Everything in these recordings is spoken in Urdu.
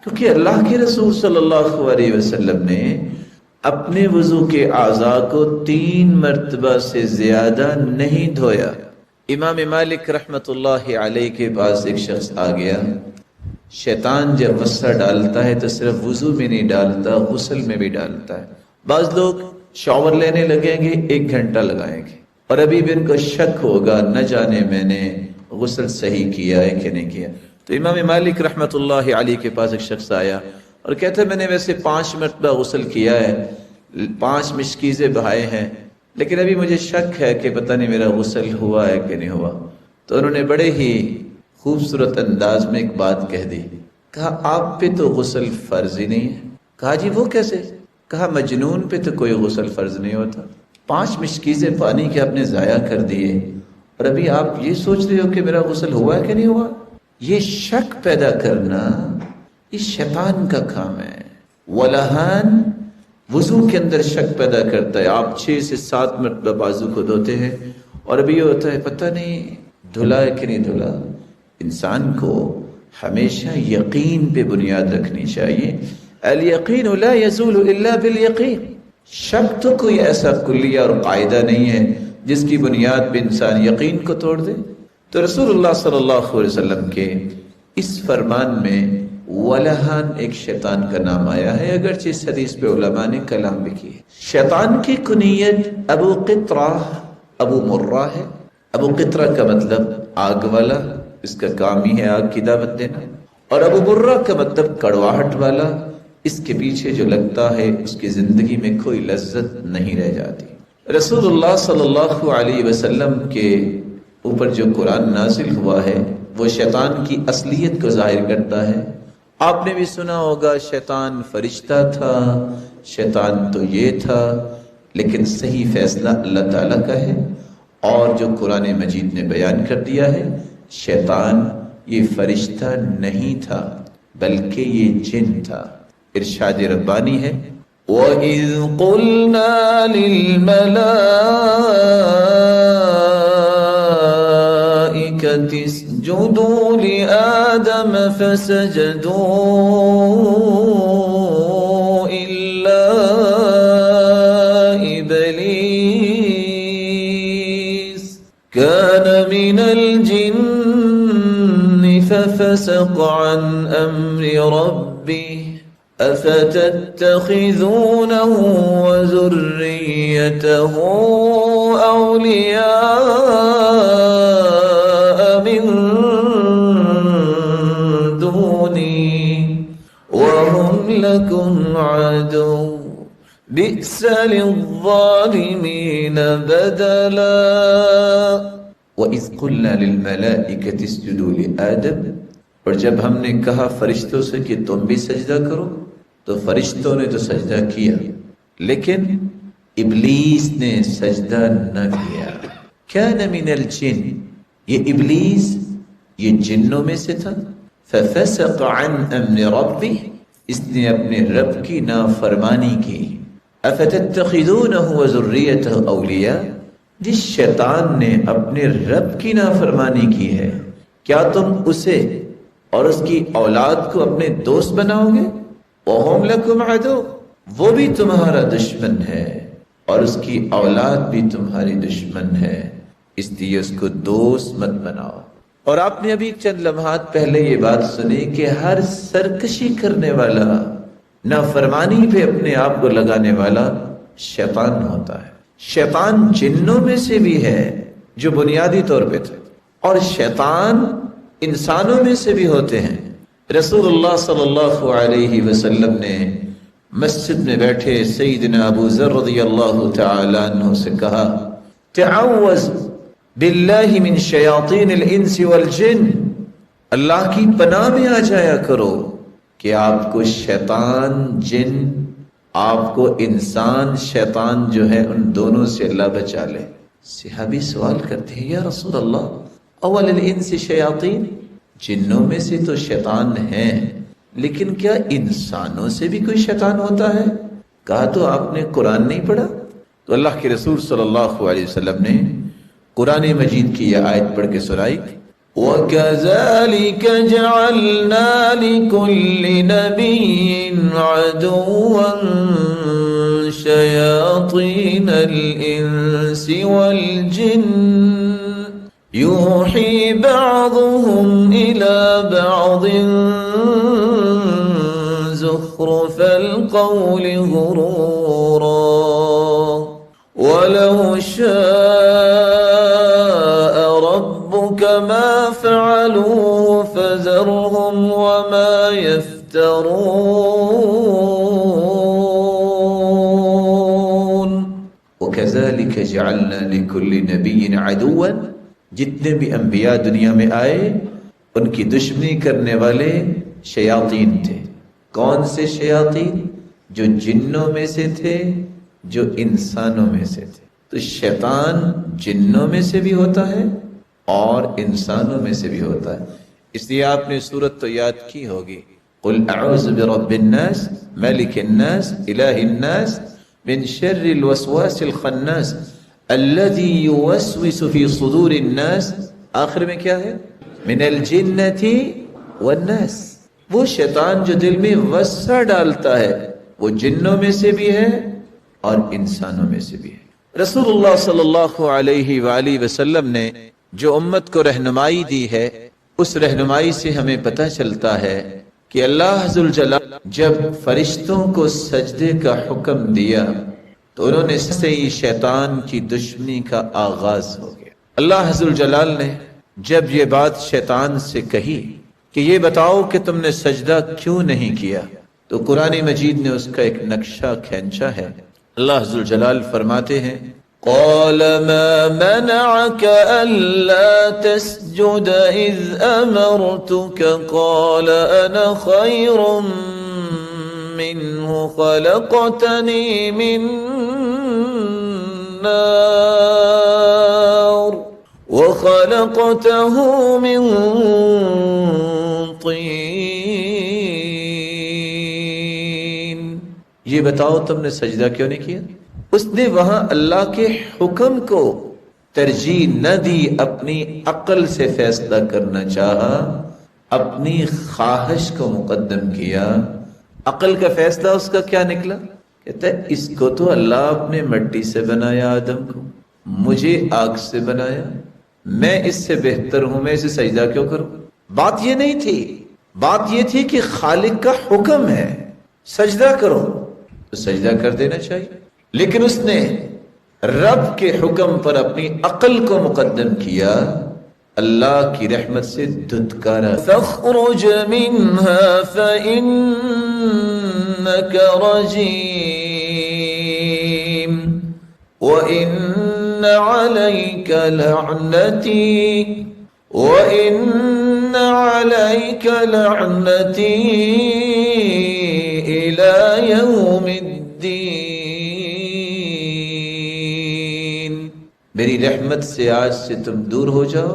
کیونکہ اللہ کے رسول صلی اللہ علیہ وسلم نے اپنے وضو کے اعضاء کو 3 مرتبہ سے زیادہ نہیں دھویا۔ امام مالک رحمت اللہ علیہ کے پاس ایک شخص آ گیا۔ شیطان جب غصہ ڈالتا ہے تو صرف وضو میں نہیں ڈالتا، غسل میں بھی ڈالتا ہے۔ بعض لوگ شاور لینے لگیں گے 1 گھنٹہ لگائیں گے، اور ابھی بھی ان کو شک ہوگا نہ جانے میں نے غسل صحیح کیا ہے کہ نہیں کیا۔ تو امام مالک رحمت اللہ علیہ کے پاس ایک شخص آیا اور کہتا ہے میں نے ویسے 5 مرتبہ غسل کیا ہے، 5 مشکیزیں بہائے ہیں، لیکن ابھی مجھے شک ہے کہ پتہ نہیں میرا غسل ہوا ہے کہ نہیں ہوا۔ تو انہوں نے بڑے ہی خوبصورت انداز میں ایک بات کہہ دی، کہا آپ پہ تو غسل فرض ہی نہیں ہے۔ کہا جی وہ کیسے؟ کہا مجنون پہ تو کوئی غسل فرض نہیں ہوتا۔ 5 مشکیزیں پانی کے آپ نے ضائع کر دیے، اور ابھی آپ یہ سوچ رہے ہو کہ میرا غسل ہوا ہے کہ نہیں ہوا۔ یہ شک پیدا کرنا یہ شیطان کا کام ہے۔ ولہان وضو کے اندر شک پیدا کرتا ہے۔ آپ 6 سے 7 مرتبہ بازو کو دھوتے ہیں اور ابھی یہ ہوتا ہے پتہ نہیں دھلا ہے کہ نہیں دھلا۔ انسان کو ہمیشہ یقین پہ بنیاد رکھنی چاہیے۔ الیقین لا یزول الا بالیقین۔ شک تو کوئی ایسا کلیہ اور قاعدہ نہیں ہے جس کی بنیاد پہ انسان یقین کو توڑ دے۔ تو رسول اللہ صلی اللہ علیہ وسلم کے اس فرمان میں ولہان ایک شیطان کا نام آیا ہے، اگرچہ اس حدیث پہ علماء نے کلام بھی کیے۔ شیطان کی کنیت ابو قطرہ ابو مرہ ہے۔ ابو قطرہ کا مطلب آگ والا، اس کا کام ہی ہے آگ کی دعوت دینا، اور ابو مرہ کا مطلب کڑواہٹ والا، اس کے پیچھے جو لگتا ہے اس کی زندگی میں کوئی لذت نہیں رہ جاتی۔ رسول اللہ صلی اللہ علیہ وسلم کے اوپر جو قرآن نازل ہوا ہے وہ شیطان کی اصلیت کو ظاہر کرتا ہے۔ آپ نے بھی سنا ہوگا شیطان فرشتہ تھا، شیطان تو یہ تھا، لیکن صحیح فیصلہ اللہ تعالیٰ کا ہے، اور جو قرآن مجید نے بیان کر دیا ہے شیطان یہ فرشتہ نہیں تھا بلکہ یہ جن تھا۔ ارشاد ربانی ہے وَإِذْ قُلْنَا لِلْمَلَائِكَةِ اسْجُدُوا لِآدَمَ فَسَجَدُوا إِلَّا إِبْلِيسَ كَانَ مِنَ الْجِنِّ فَفَسَقَ عَنْ أَمْرِ رَبِّهِ أفتتخذونه وذريته أولياء من دوني وهم لكم عدو بئس للظالمين بدلا وَإِذْ قُلْنَا لِلْمَلَائِكَةِ اسْجُدُوا لِآدَمَ، اور جب ہم نے کہا فرشتوں سے کہ تم بھی سجدہ کرو تو فرشتوں نے تو سجدہ کیا، لیکن ابلیس نے سجدہ نہ کیا۔ كَانَ مِنَ الْجِنِّ، یہ ابلیس یہ جنوں میں سے تھا۔ فَفَسَقَ عَنْ أَمْرِ رَبِّهِ، اس نے اپنے رب کی نافرمانی کی۔ أَفَتَتَّخِذُونَهُ وَذُرِّيَّتَهُ أَوْلِيَاءَ، جس شیطان نے اپنے رب کی نافرمانی کی ہے کیا تم اسے اور اس کی اولاد کو اپنے دوست بناؤ گے؟ وَهُمْ لَكُمْ عَدُوٌّ، وہ بھی تمہارا دشمن ہے اور اس کی اولاد بھی تمہاری دشمن ہے، اس لیے اس کو دوست مت بناؤ۔ اور آپ نے ابھی چند لمحات پہلے یہ بات سنی کہ ہر سرکشی کرنے والا، نافرمانی پہ اپنے آپ کو لگانے والا شیطان ہوتا ہے۔ شیطان جنوں میں سے بھی ہے جو بنیادی طور پہ تھے، اور شیطان انسانوں میں سے بھی ہوتے ہیں۔ رسول اللہ صلی اللہ علیہ وسلم نے مسجد میں بیٹھے سیدنا ابو ذر رضی اللہ تعالیٰ عنہ سے کہا تعوذ باللہ من شیاطین الانس والجن، اللہ کی پناہ میں آ جایا کرو کہ آپ کو شیطان جن، آپ کو انسان شیطان جو ہے ان دونوں سے اللہ بچا لے۔ صحابی سوال کرتے ہیں یا رسول اللہ اول الانس شیاطین، جنوں میں سے تو شیطان ہیں، لیکن کیا انسانوں سے بھی کوئی شیطان ہوتا ہے؟ کہا تو آپ نے قرآن نہیں پڑھا؟ تو اللہ کے رسول صلی اللہ علیہ وسلم نے قرآن مجید کی یہ آیت پڑھ کے سنائی وَكَذَلِكَ جَعَلْنَا لِكُلِّ نَبِيٍّ عَدُوًّا شَيَاطِينَ الْإِنسِ وَالْجِنِّ يُوحِي بَعْضُهُمْ إِلَى بَعْضٍ زُخْرُفَ الْقَوْلِ غُرُورًا وَلَوْ شَاءَ رَبُّكَ مَا فَعَلُوهُ فَذَرْهُمْ وَمَا يَفْتَرُونَ وَكَذَلِكَ جَعَلْنَا لِكُلِّ نَبِيٍّ عَدُوًّا جتنے بھی انبیاء دنیا میں آئے ان کی دشمنی کرنے والے شیاطین تھے. کون سے شیاطین؟ جو جنوں میں سے تھے، جو انسانوں میں سے تھے. تو شیطان جنوں میں سے بھی ہوتا ہے اور انسانوں میں سے بھی ہوتا ہے. اس لیے آپ نے سورت تو یاد کی ہوگی، قل اعوذ برب الناس ملک الناس الہ الناس من شر الوسواس الخناس الذي يوسوس في صدور الناس. آخر میں کیا ہے؟ من الجنة والناس. وہ شیطان جو دل میں وسوسہ ڈالتا ہے وہ جنوں میں سے بھی ہے اور انسانوں میں سے بھی ہے. رسول اللہ صلی اللہ علیہ وآلہ وسلم نے جو امت کو رہنمائی دی ہے، اس رہنمائی سے ہمیں پتہ چلتا ہے کہ اللہ ذوالجلال جب فرشتوں کو سجدے کا حکم دیا تو انہوں نے سے ہی شیطان کی دشمنی کا آغاز ہو گیا. اللہ ذوالجلال نے جب یہ بات شیطان سے کہی کہ یہ بتاؤ کہ تم نے سجدہ کیوں نہیں کیا، تو قرآن مجید نے اس کا ایک نقشہ کھینچا ہے. اللہ ذوالجلال فرماتے ہیں قال ما منعك ألا تسجد إذ أمرتك قال أنا خير منه خلقتني من نار وخلقته من طين. یہ بتاؤ تم نے سجدہ کیوں نہیں کیا؟ اس نے وہاں اللہ کے حکم کو ترجیح نہ دی، اپنی عقل سے فیصلہ کرنا چاہا، اپنی خواہش کو مقدم کیا. عقل کا فیصلہ اس کا کیا نکلا؟ کہتا ہے اس کو تو اللہ اپنے مٹی سے بنایا، آدم کو مجھے آگ سے بنایا، میں اس سے بہتر ہوں، میں اسے سجدہ کیوں کروں؟ بات یہ نہیں تھی، بات یہ تھی کہ خالق کا حکم ہے سجدہ کرو تو سجدہ کر دینا چاہیے. لیکن اس نے رب کے حکم پر اپنی عقل کو مقدم کیا، اللہ کی رحمت سے دھتکارا. فاخرج منها فإنك رجيم وإن عليك لعنتي إلى يوم الدين. میری رحمت سے آج سے تم دور ہو جاؤ،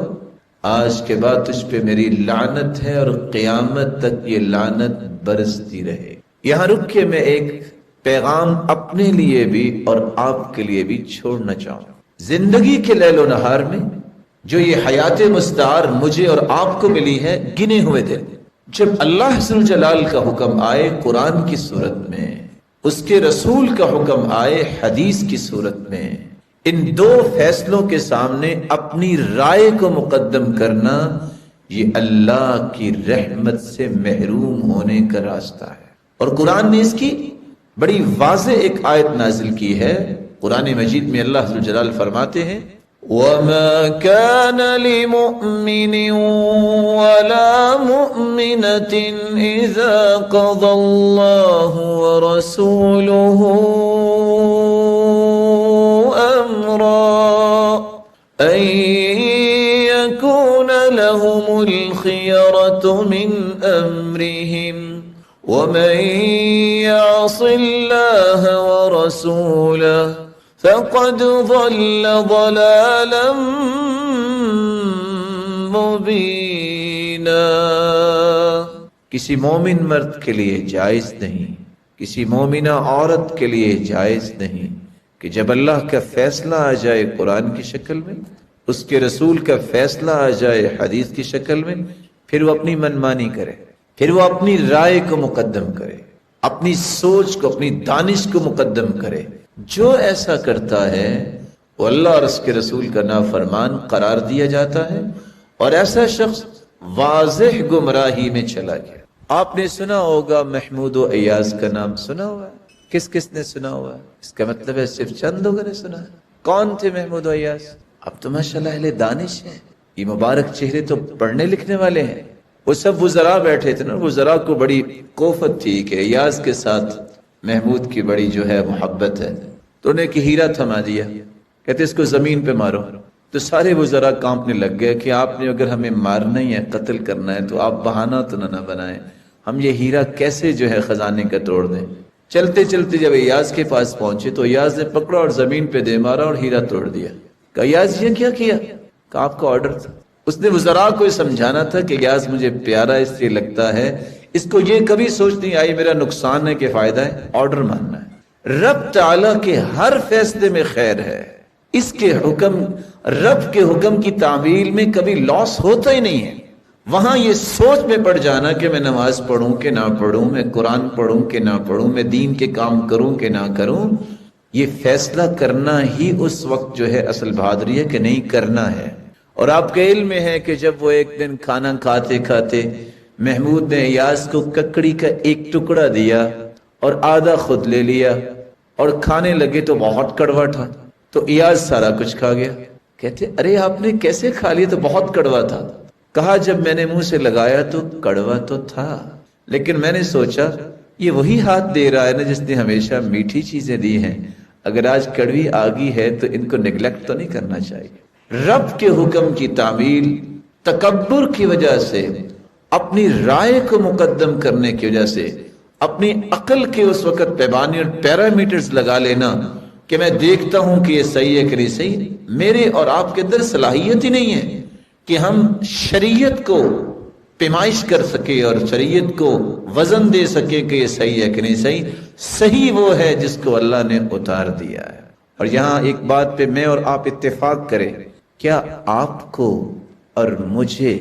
آج کے بعد تجھ پہ میری لعنت ہے اور قیامت تک یہ لعنت برستی رہے. یہاں رک کے میں ایک پیغام اپنے لیے بھی اور آپ کے لیے بھی چھوڑنا چاہوں. زندگی کے لیل و نہار میں جو یہ حیات مستعار مجھے اور آپ کو ملی ہے، گنے ہوئے دن، جب اللہ ذوالجلال کا حکم آئے قرآن کی صورت میں، اس کے رسول کا حکم آئے حدیث کی صورت میں، ان دو فیصلوں کے سامنے اپنی رائے کو مقدم کرنا یہ اللہ کی رحمت سے محروم ہونے کا راستہ ہے. اور قرآن نے اس کی بڑی واضح ایک آیت نازل کی ہے. قرآن مجید میں اللہ ذوالجلال فرماتے ہیں وَمَا كَانَ لِمُؤْمِنٍ وَلَا مُؤْمِنَةٍ إِذَا قَضَى اللَّهُ وَرَسُولُهُ أَمْرًا أَن يَكُونَ لَهُمُ الْخِيَرَةُ مِنْ أَمْرِهِمْ وَمَن يَعْصِ اللَّهَ وَرَسُولَهُ فَقَدْ ضَلَّ ضَلَالًا مُبِينًا. کسی مومن مرد کے لیے جائز نہیں، کسی مومنہ عورت کے لیے جائز نہیں کہ جب اللہ کا فیصلہ آ جائے قرآن کی شکل میں اس کے رسول کا فیصلہ آ جائے حدیث کی شکل میں، پھر وہ اپنی منمانی کرے، پھر وہ اپنی رائے کو مقدم کرے، اپنی سوچ کو، اپنی دانش کو مقدم کرے، جو ایسا کرتا ہے وہ اللہ اور اس کے رسول کا نافرمان قرار دیا جاتا ہے، اور ایسا شخص واضح گمراہی میں چلا گیا۔ آپ نے سنا ہوگا محمود و ایاز کا نام سنا ہوا ہے؟ کس کس نے سنا ہوا ہے؟ اس کا مطلب ہے صرف چند لوگوں نے سنا ہے۔ کون تھے محمود و ایاز؟ اب تو ماشاءاللہ اہل دانش ہیں، یہ مبارک چہرے تو پڑھنے لکھنے والے ہیں۔ وہ سب وزراء بیٹھے تھے نا، وزراء کو بڑی کوفت تھی کہ ایاز کے ساتھ محمود کی بڑی جو ہے محبت ہے، تو انہیں کہ ہیرا تھما دیا، کہتے اس کو زمین پہ مارو۔ تو سارے وزراء کانپنے لگ گئے کہ آپ نے اگر ہمیں مارنا ہی ہے، قتل کرنا ہے، تو آپ بہانہ تو نہ بنائیں، ہم یہ ہیرا کیسے جو ہے خزانے کا توڑ دیں۔ چلتے چلتے جب ایاز کے پاس پہنچے تو ایاز نے پکڑا اور زمین پہ دے مارا اور ہیرا توڑ دیا۔ کہا ایاز یہ کیا کیا؟ کہا آپ کا آرڈر تھا۔ اس نے وزراء کو یہ سمجھانا تھا کہ ایاز مجھے پیارا اس لیے لگتا ہے، اس کو یہ کبھی سوچ نہیں آئی میرا نقصان ہے کہ فائدہ ہے، آرڈر ماننا ہے۔ رب تعالیٰ کے ہر فیصلے میں خیر ہے، اس کے حکم، رب کے حکم کی تعمیل میں کبھی لاس ہوتا ہی نہیں ہے۔ وہاں یہ سوچ میں پڑ جانا کہ میں نماز پڑھوں کہ نہ پڑھوں، میں قرآن پڑھوں کہ نہ پڑھوں، میں دین کے کام کروں کہ نہ کروں، یہ فیصلہ کرنا ہی اس وقت جو ہے اصل بہادری ہے کہ نہیں کرنا ہے۔ اور آپ کے علم میں ہے کہ جب وہ ایک دن کھانا کھاتے کھاتے محمود نے ایاز کو ککڑی کا ایک ٹکڑا دیا اور آدھا خود لے لیا اور کھانے لگے تو بہت کڑوا تھا، تو ایاز سارا کچھ کھا گیا۔ کہتے ارے آپ نے کیسے کھا لیا؟ تو بہت کڑوا تھا۔ کہا جب میں نے منہ سے لگایا تو کڑوا تو تھا، لیکن میں نے سوچا یہ وہی ہاتھ دے رہا ہے نا جس نے ہمیشہ میٹھی چیزیں دی ہیں، اگر آج کڑوی آ گئی ہے تو ان کو نیگلیکٹ تو نہیں کرنا چاہیے۔ رب کے حکم کی تعمیل تکبر کی وجہ سے، اپنی رائے کو مقدم کرنے کی وجہ سے، اپنی عقل کے اس وقت پیمانے اور پیرامیٹرز لگا لینا کہ میں دیکھتا ہوں کہ یہ صحیح ہے کہ نہیں صحیح، میرے اور آپ کے اندر صلاحیت ہی نہیں ہے کہ ہم شریعت کو پیمائش کر سکے اور شریعت کو وزن دے سکے کہ یہ صحیح ہے کہ نہیں صحیح۔ صحیح وہ ہے جس کو اللہ نے اتار دیا ہے۔ اور یہاں ایک بات پہ میں اور آپ اتفاق کریں، کیا آپ کو اور مجھے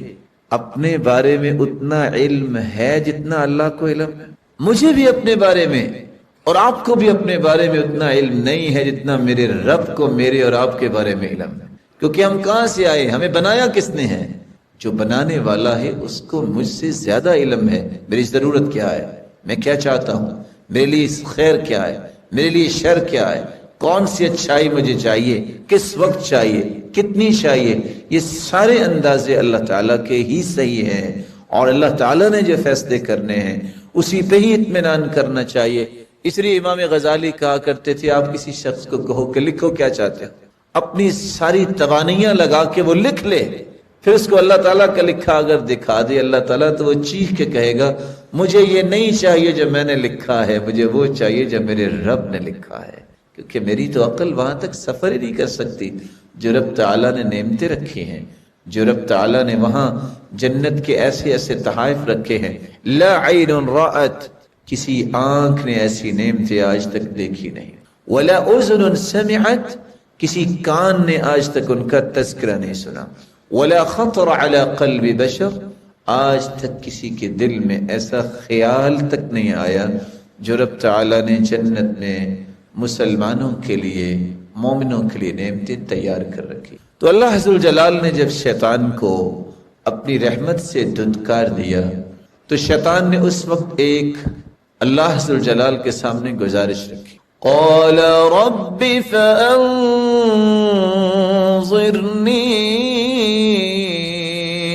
اپنے بارے میں اتنا علم ہے جتنا اللہ کو علم ہے؟ مجھے بھی اپنے بارے میں اور آپ کو بھی اپنے بارے میں اتنا علم نہیں ہے جتنا میرے رب کو میرے اور آپ کے بارے میں علم ہے، کیونکہ ہم کہاں سے آئے، ہمیں بنایا کس نے ہے؟ جو بنانے والا ہے اس کو مجھ سے زیادہ علم ہے، میری ضرورت کیا ہے، میں کیا چاہتا ہوں، میرے لیے خیر کیا ہے، میرے لیے شر کیا ہے، کون سی اچھائی مجھے چاہیے، کس وقت چاہیے، کتنی چاہیے، یہ سارے اندازے اللہ تعالیٰ کے ہی صحیح ہیں، اور اللہ تعالیٰ نے جو فیصلے کرنے ہیں اسی پہ ہی اطمینان کرنا چاہیے۔ اس لیے امام غزالی کہا کرتے تھے آپ کسی شخص کو کہو کہ لکھو کیا چاہتے ہو، اپنی ساری توانیاں لگا کے وہ لکھ لے، پھر اس کو اللہ تعالیٰ کا لکھا اگر دکھا دے اللہ تعالیٰ تو وہ چیخ کے کہے گا مجھے یہ نہیں چاہیے جو میں نے لکھا ہے، مجھے وہ چاہیے جو میرے رب نے لکھا ہے، کیونکہ میری تو عقل وہاں تک سفر ہی نہیں کر سکتی جو رب تعالیٰ نے نعمتیں رکھی ہیں، جو رب تعالیٰ نے وہاں جنت کے ایسے ایسے تحائف رکھے ہیں۔ لا عین رأت، کسی آنکھ نے ایسی نعمتیں آج تک دیکھی نہیں، ولا اذن سمعت، کسی کان نے آج تک ان کا تذکرہ نہیں سنا، ولا خطر على قلب بشر، آج تک کسی کے دل میں ایسا خیال تک نہیں آیا جو رب تعالیٰ نے جنت میں مسلمانوں کے لیے، مومنوں کے لیے نعمتیں تیار کر رکھی۔ تو اللہ عز الجلال نے جب شیطان کو اپنی رحمت سے دھتکار دیا تو شیطان نے اس وقت ایک اللہ عز الجلال کے سامنے گزارش رکھی، قال رب فانظرنی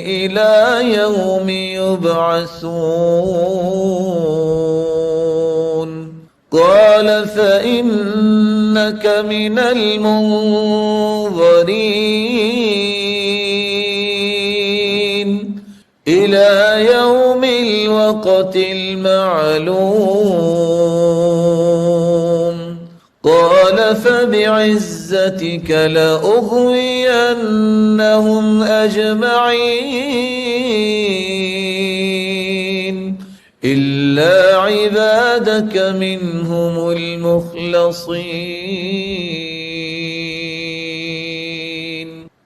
الى یوم یبعثون قال فإنك من المنظرين إلى يوم الوقت المعلوم قال فبعزتك لأغوينهم أجمعين إلا عبادك منهم المخلصين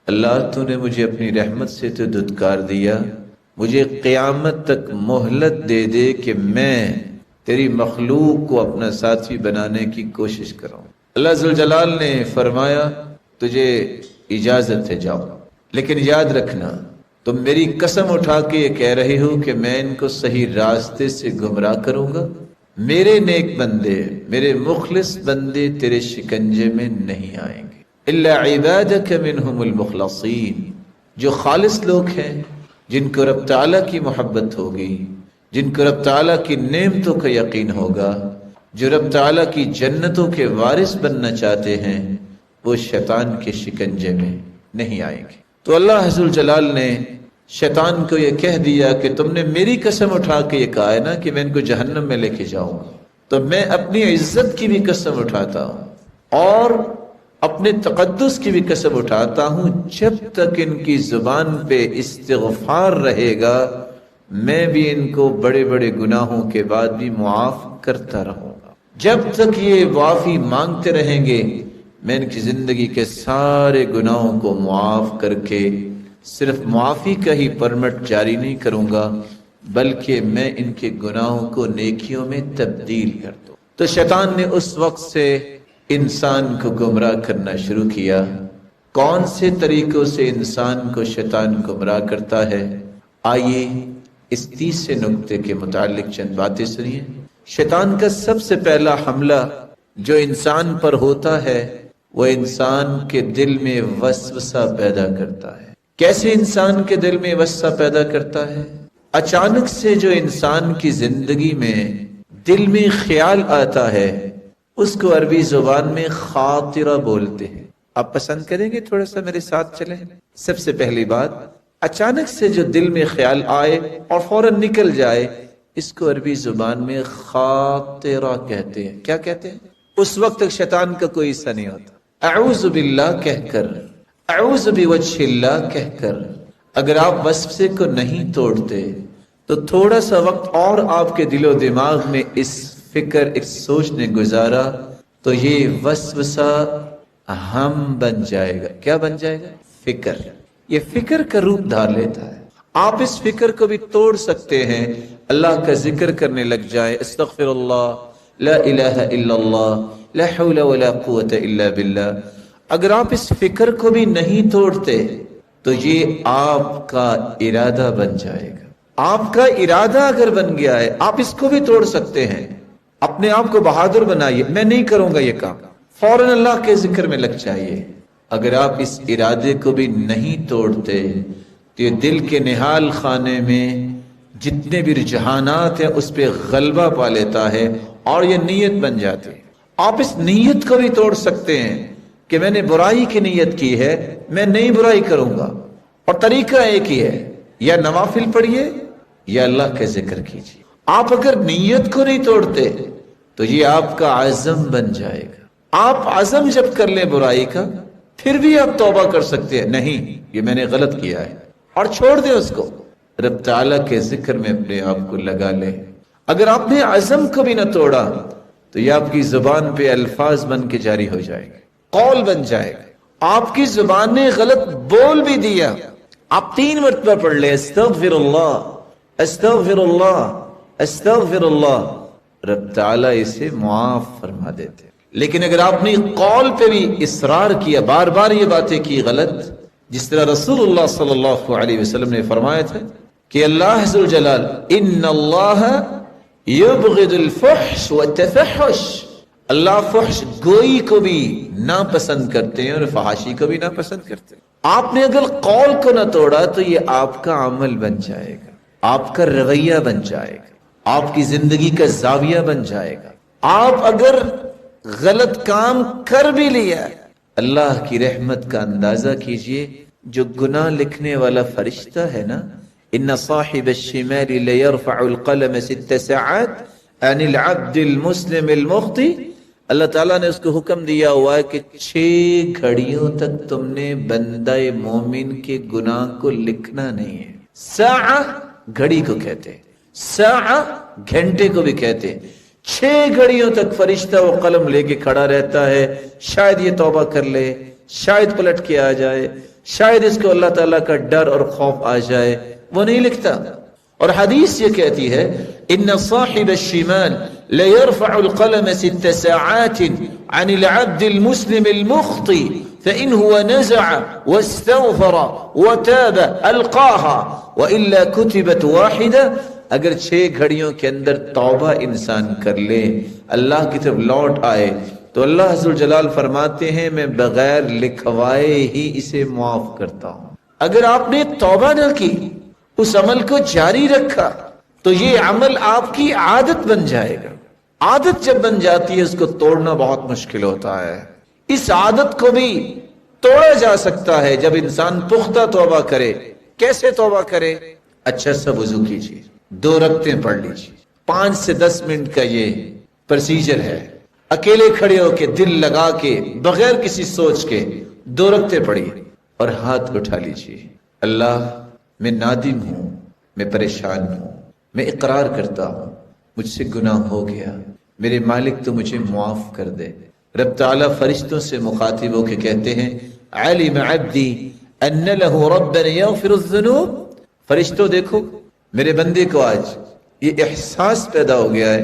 اللہ تو نے مجھے اپنی رحمت سے تو دھتکار دیا، مجھے قیامت تک مہلت دے دے کہ میں تیری مخلوق کو اپنا ساتھی بنانے کی کوشش کروں۔ اللہ ذوالجلال نے فرمایا تجھے اجازت ہے، جاؤ، لیکن یاد رکھنا تم میری قسم اٹھا کے یہ کہہ رہے ہو کہ میں ان کو صحیح راستے سے گمراہ کروں گا؟ میرے نیک بندے، میرے مخلص بندے تیرے شکنجے میں نہیں آئیں گے، الا عبادک منہم المخلصین، جو خالص لوگ ہیں، جن کو رب تعالیٰ کی محبت ہوگی، جن کو رب تعالیٰ کی نعمتوں کا یقین ہوگا، جو رب تعالیٰ کی جنتوں کے وارث بننا چاہتے ہیں، وہ شیطان کے شکنجے میں نہیں آئیں گے۔ تو اللہ عز وجل نے شیطان کو یہ کہہ دیا کہ تم نے میری قسم اٹھا کے یہ کہا ہے نا کہ میں ان کو جہنم میں لے کے جاؤں گا، تو میں اپنی عزت کی بھی قسم اٹھاتا ہوں اور اپنے تقدس کی بھی قسم اٹھاتا ہوں، جب تک ان کی زبان پہ استغفار رہے گا میں بھی ان کو بڑے بڑے گناہوں کے بعد بھی معاف کرتا رہوں گا۔ جب تک یہ معافی مانگتے رہیں گے میں ان کی زندگی کے سارے گناہوں کو معاف کر کے صرف معافی کا ہی پرمٹ جاری نہیں کروں گا، بلکہ میں ان کے گناہوں کو نیکیوں میں تبدیل کر دوں۔ تو شیطان نے اس وقت سے انسان کو گمراہ کرنا شروع کیا۔ کون سے طریقوں سے انسان کو شیطان گمراہ کرتا ہے؟ آئیے اس تیسرے نکتے کے متعلق چند باتیں سنیے۔ شیطان کا سب سے پہلا حملہ جو انسان پر ہوتا ہے وہ انسان کے دل میں وسوسہ پیدا کرتا ہے۔ کیسے انسان کے دل میں وسوسہ پیدا کرتا ہے؟ اچانک سے جو انسان کی زندگی میں دل میں خیال آتا ہے اس کو عربی زبان میں خاطرہ بولتے ہیں۔ آپ پسند کریں گے تھوڑا سا میرے ساتھ چلیں؟ سب سے پہلی بات، اچانک سے جو دل میں خیال آئے اور فوراً نکل جائے اس کو عربی زبان میں خاطرہ کہتے ہیں۔ کیا کہتے ہیں؟ اس وقت تک شیطان کا کوئی حصہ نہیں ہوتا۔ اعوذ باللہ کہہ کر، اعوذ بوجہ اللہ کہہ کر اگر آپ وسوسے کو نہیں توڑتے تو تھوڑا سا وقت اور آپ کے دل و دماغ میں اس فکر، اس سوچ نے گزارا تو یہ وسوسہ ہم بن جائے گا۔ کیا بن جائے گا؟ فکر۔ یہ فکر کا روپ دھار لیتا ہے۔ آپ اس فکر کو بھی توڑ سکتے ہیں، اللہ کا ذکر کرنے لگ جائیں، استغفر اللہ، لا الہ الا اللہ، لا حول ولا قوت الا باللہ۔ اگر آپ اس فکر کو بھی نہیں توڑتے تو یہ آپ کا ارادہ بن جائے گا۔ آپ کا ارادہ اگر بن گیا ہے آپ اس کو بھی توڑ سکتے ہیں۔ اپنے آپ کو بہادر بنائیے، میں نہیں کروں گا یہ کام، فوراً اللہ کے ذکر میں لگ جائیے۔ اگر آپ اس ارادے کو بھی نہیں توڑتے تو یہ دل کے نہال خانے میں جتنے بھی رجحانات ہیں اس پہ غلبہ پا لیتا ہے اور یہ نیت بن جاتی ہے۔ آپ اس نیت کو بھی توڑ سکتے ہیں کہ میں نے برائی کی نیت کی ہے، میں نئی برائی کروں گا، اور طریقہ ایک ہی ہے، یا نوافل پڑھیے یا اللہ کا ذکر کیجیے۔ آپ اگر نیت کو نہیں توڑتے تو یہ آپ کا عزم بن جائے گا۔ آپ عزم جب کر لیں برائی کا پھر بھی آپ توبہ کر سکتے ہیں، نہیں یہ میں نے غلط کیا ہے، اور چھوڑ دیں اس کو، رب تعالیٰ کے ذکر میں اپنے آپ کو لگا لیں۔ اگر آپ نے عزم کو بھی نہ توڑا تو یہ آپ کی زبان پہ الفاظ بن کے جاری ہو جائے گا، قول بن جائے گا۔ آپ کی زبان نے غلط بول بھی دیا، آپ 3 مرتبہ پڑھ لیں، استغفر اللہ، استغفر اللہ، استغفر اللہ، رب تعالیٰ اسے معاف فرما دیتے۔ لیکن اگر آپ نے قول پہ بھی اصرار کیا، بار بار یہ باتیں کی غلط، جس طرح رسول اللہ صلی اللہ علیہ وسلم نے فرمایا تھا کہ اللہ ذو الجلال ان اللہ یبغض الفحش والتفحش، اللہ فحش گوئی کو بھی ناپسند کرتے ہیں اور فحاشی کو بھی ناپسند کرتے ہیں۔ آپ نے اگر قول کو نہ توڑا تو یہ آپ کا عمل بن جائے گا، آپ کا رویہ بن جائے گا، آپ کی زندگی کا زاویہ بن جائے گا۔ آپ اگر غلط کام کر بھی لیا، اللہ کی رحمت کا اندازہ کیجئے، جو گناہ لکھنے والا فرشتہ ہے نا، ان صاحب الشمال لیرفع القلم 6 ساعات عن العبد المسلم المخطئ، اللہ تعالیٰ نے اس کو حکم دیا ہوا ہے کہ 6 گھڑیوں تک تم نے بندہ مومن کے گناہ کو لکھنا نہیں ہے۔ ساعہ گھڑی کو کہتے ہیں، ساعہ گھنٹے کو بھی کہتے ہیں۔ 6 گھڑیوں تک فرشتہ وہ قلم لے کے کھڑا رہتا ہے، شاید یہ توبہ کر لے، شاید پلٹ کے آ جائے، شاید اس کو اللہ تعالیٰ کا ڈر اور خوف آ جائے، وہ نہیں لکھتا۔ اور حدیث یہ کہتی ہے ان صاحب الشمال ليرفع القلم 6 ساعات عن العبد المسلم المخطئ فإن هو نزع واستغفر وتاب ألقاها وإلا كتبت واحدة۔ اگر 6 گھڑیوں کے اندر توبہ انسان کر لے، اللہ کی طرف لوٹ آئے، تو اللہ عز و جلال فرماتے ہیں میں بغیر لکھوائے ہی اسے معاف کرتا ہوں۔ اگر آپ نے توبہ نہ کی، اس عمل کو جاری رکھا، تو یہ عمل آپ کی عادت بن جائے گا۔ عادت جب بن جاتی ہے اس کو توڑنا بہت مشکل ہوتا ہے۔ اس عادت کو بھی توڑا جا سکتا ہے جب انسان پختہ توبہ کرے۔ کیسے توبہ کرے؟ اچھا سا وضو کیجیے، 2 رکعتیں پڑھ لیجیے، 5 سے 10 منٹ کا یہ پروسیجر ہے۔ اکیلے کھڑے ہو کے دل لگا کے بغیر کسی سوچ کے 2 رکعتیں پڑھیے اور ہاتھ اٹھا لیجیے، اللہ میں نادم ہوں، میں پریشان ہوں، میں اقرار کرتا ہوں مجھ سے گناہ ہو گیا، میرے مالک تو مجھے معاف کر دے۔ رب تعالیٰ فرشتوں سے مخاطب ہو کے کہتے ہیں علم عبدی ان له ربا یغفر الذنوب۔ فرشتوں دیکھو میرے بندے کو آج یہ احساس پیدا ہو گیا ہے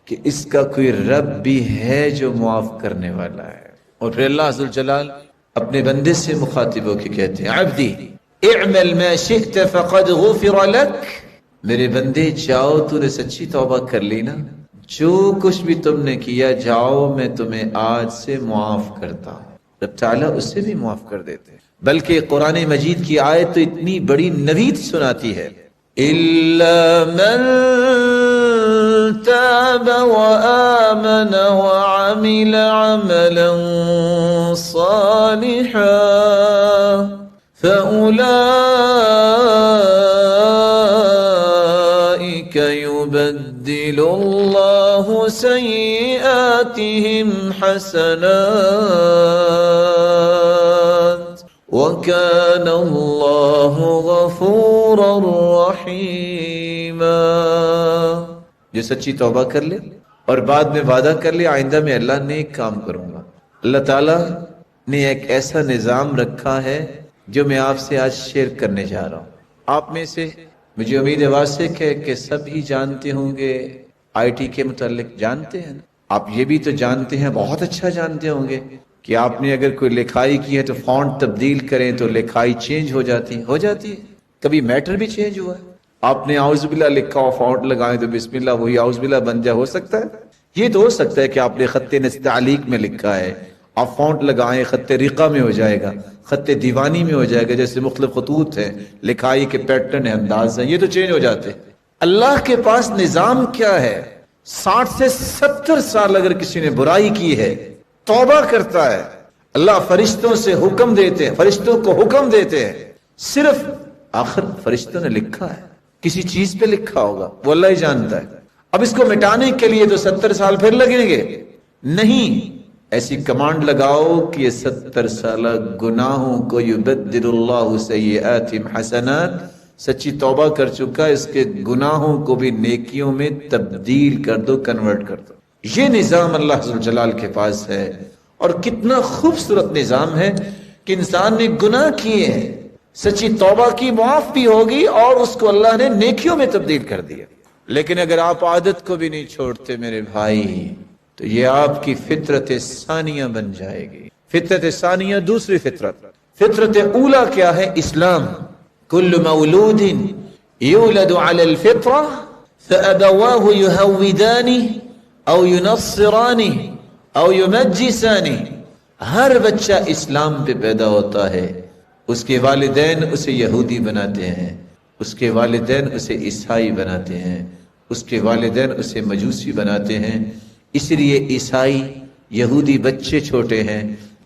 کہ اس کا کوئی رب بھی ہے جو معاف کرنے والا ہے۔ اور پھر اللہ عز و جلال اپنے بندے سے مخاطب ہو کے کہتے ہیں عبدی اعمل ما شئت فقد غفر لك۔ میرے بندے جاؤ، تو نے سچی توبہ کر لی نا، جو کچھ بھی تم نے کیا جاؤ میں تمہیں آج سے معاف کرتا ہوں۔ رب تعالیٰ اس سے بھی معاف کر دیتے ہیں۔ بلکہ قرآن مجید کی آیت تو اتنی بڑی نوید سناتی ہے الا من تاب وآمن وعمل عملا صالحا فأولئك يبدل الله سيئاتهم حسنات وكان الله غفورا رحيما۔ جو سچی توبہ کر لے اور بعد میں وعدہ کر لے آئندہ میں اللہ نیک کام کروں گا، اللہ تعالیٰ نے ایک ایسا نظام رکھا ہے جو میں آپ سے آج شیئر کرنے جا رہا ہوں۔ آپ میں سے مجھے امید واثق ہے کہ سب ہی جانتے ہوں گے، آئی ٹی کے متعلق جانتے ہیں نا؟ آپ یہ بھی تو جانتے ہیں، بہت اچھا جانتے ہوں گے کہ آپ نے اگر کوئی لکھائی کی ہے تو فونٹ تبدیل کریں تو لکھائی چینج ہو جاتی ہے۔ کبھی میٹر بھی چینج ہوا ہے؟ آپ نے اعوذ باللہ لکھا اور فونٹ لگائیں تو بسم اللہ وہی اعوذ باللہ بن جائے؟ ہو سکتا ہے؟ یہ تو ہو سکتا ہے کہ آپ نے خط نستعلیق میں لکھا ہے، آپ فونٹ لگائیں خط رقہ میں ہو جائے گا، خط دیوانی میں ہو جائے گا، جیسے مختلف خطوط ہیں، لکھائی کے پیٹرن ہیں، انداز ہیں، یہ تو چینج ہو جاتے ہیں۔ اللہ کے پاس نظام کیا ہے؟ 60 سے 70 سال اگر کسی نے برائی کی ہے، توبہ کرتا ہے، اللہ فرشتوں سے حکم دیتے ہیں، فرشتوں کو حکم دیتے ہیں، صرف آخر فرشتوں نے لکھا ہے، کسی چیز پہ لکھا ہوگا، وہ اللہ ہی جانتا ہے۔ اب اس کو مٹانے کے لیے تو 70 سال پھر لگیں گے؟ نہیں، ایسی کمانڈ لگاؤ کہ یہ 70 سالہ گناہوں کو یبدل اللہ سیئاتہم حسنات، سچی توبہ کر چکا اس کے گناہوں کو بھی نیکیوں میں تبدیل کر دو، کنورٹ کر دو۔ یہ نظام اللہ عز و جلال کے پاس ہے، اور کتنا خوبصورت نظام ہے کہ انسان نے گناہ کیے ہیں، سچی توبہ کی، معاف بھی ہوگی اور اس کو اللہ نے نیکیوں میں تبدیل کر دیا۔ لیکن اگر آپ عادت کو بھی نہیں چھوڑتے میرے بھائی تو یہ آپ کی فطرت ثانیہ بن جائے گی۔ فطرت ثانیہ دوسری فطرت۔ فطرت اولا کیا ہے؟ اسلام۔ کل مولود یولد علی الفطرہ فابواہ یہودانہ او ینصرانہ او یمجسانہ۔ ہر بچہ اسلام پہ پیدا ہوتا ہے، اس کے والدین اسے یہودی بناتے ہیں، اس کے والدین اسے عیسائی بناتے ہیں، اس کے والدین اسے مجوسی بناتے ہیں۔ اس لیے عیسائی یہودی بچے چھوٹے ہیں،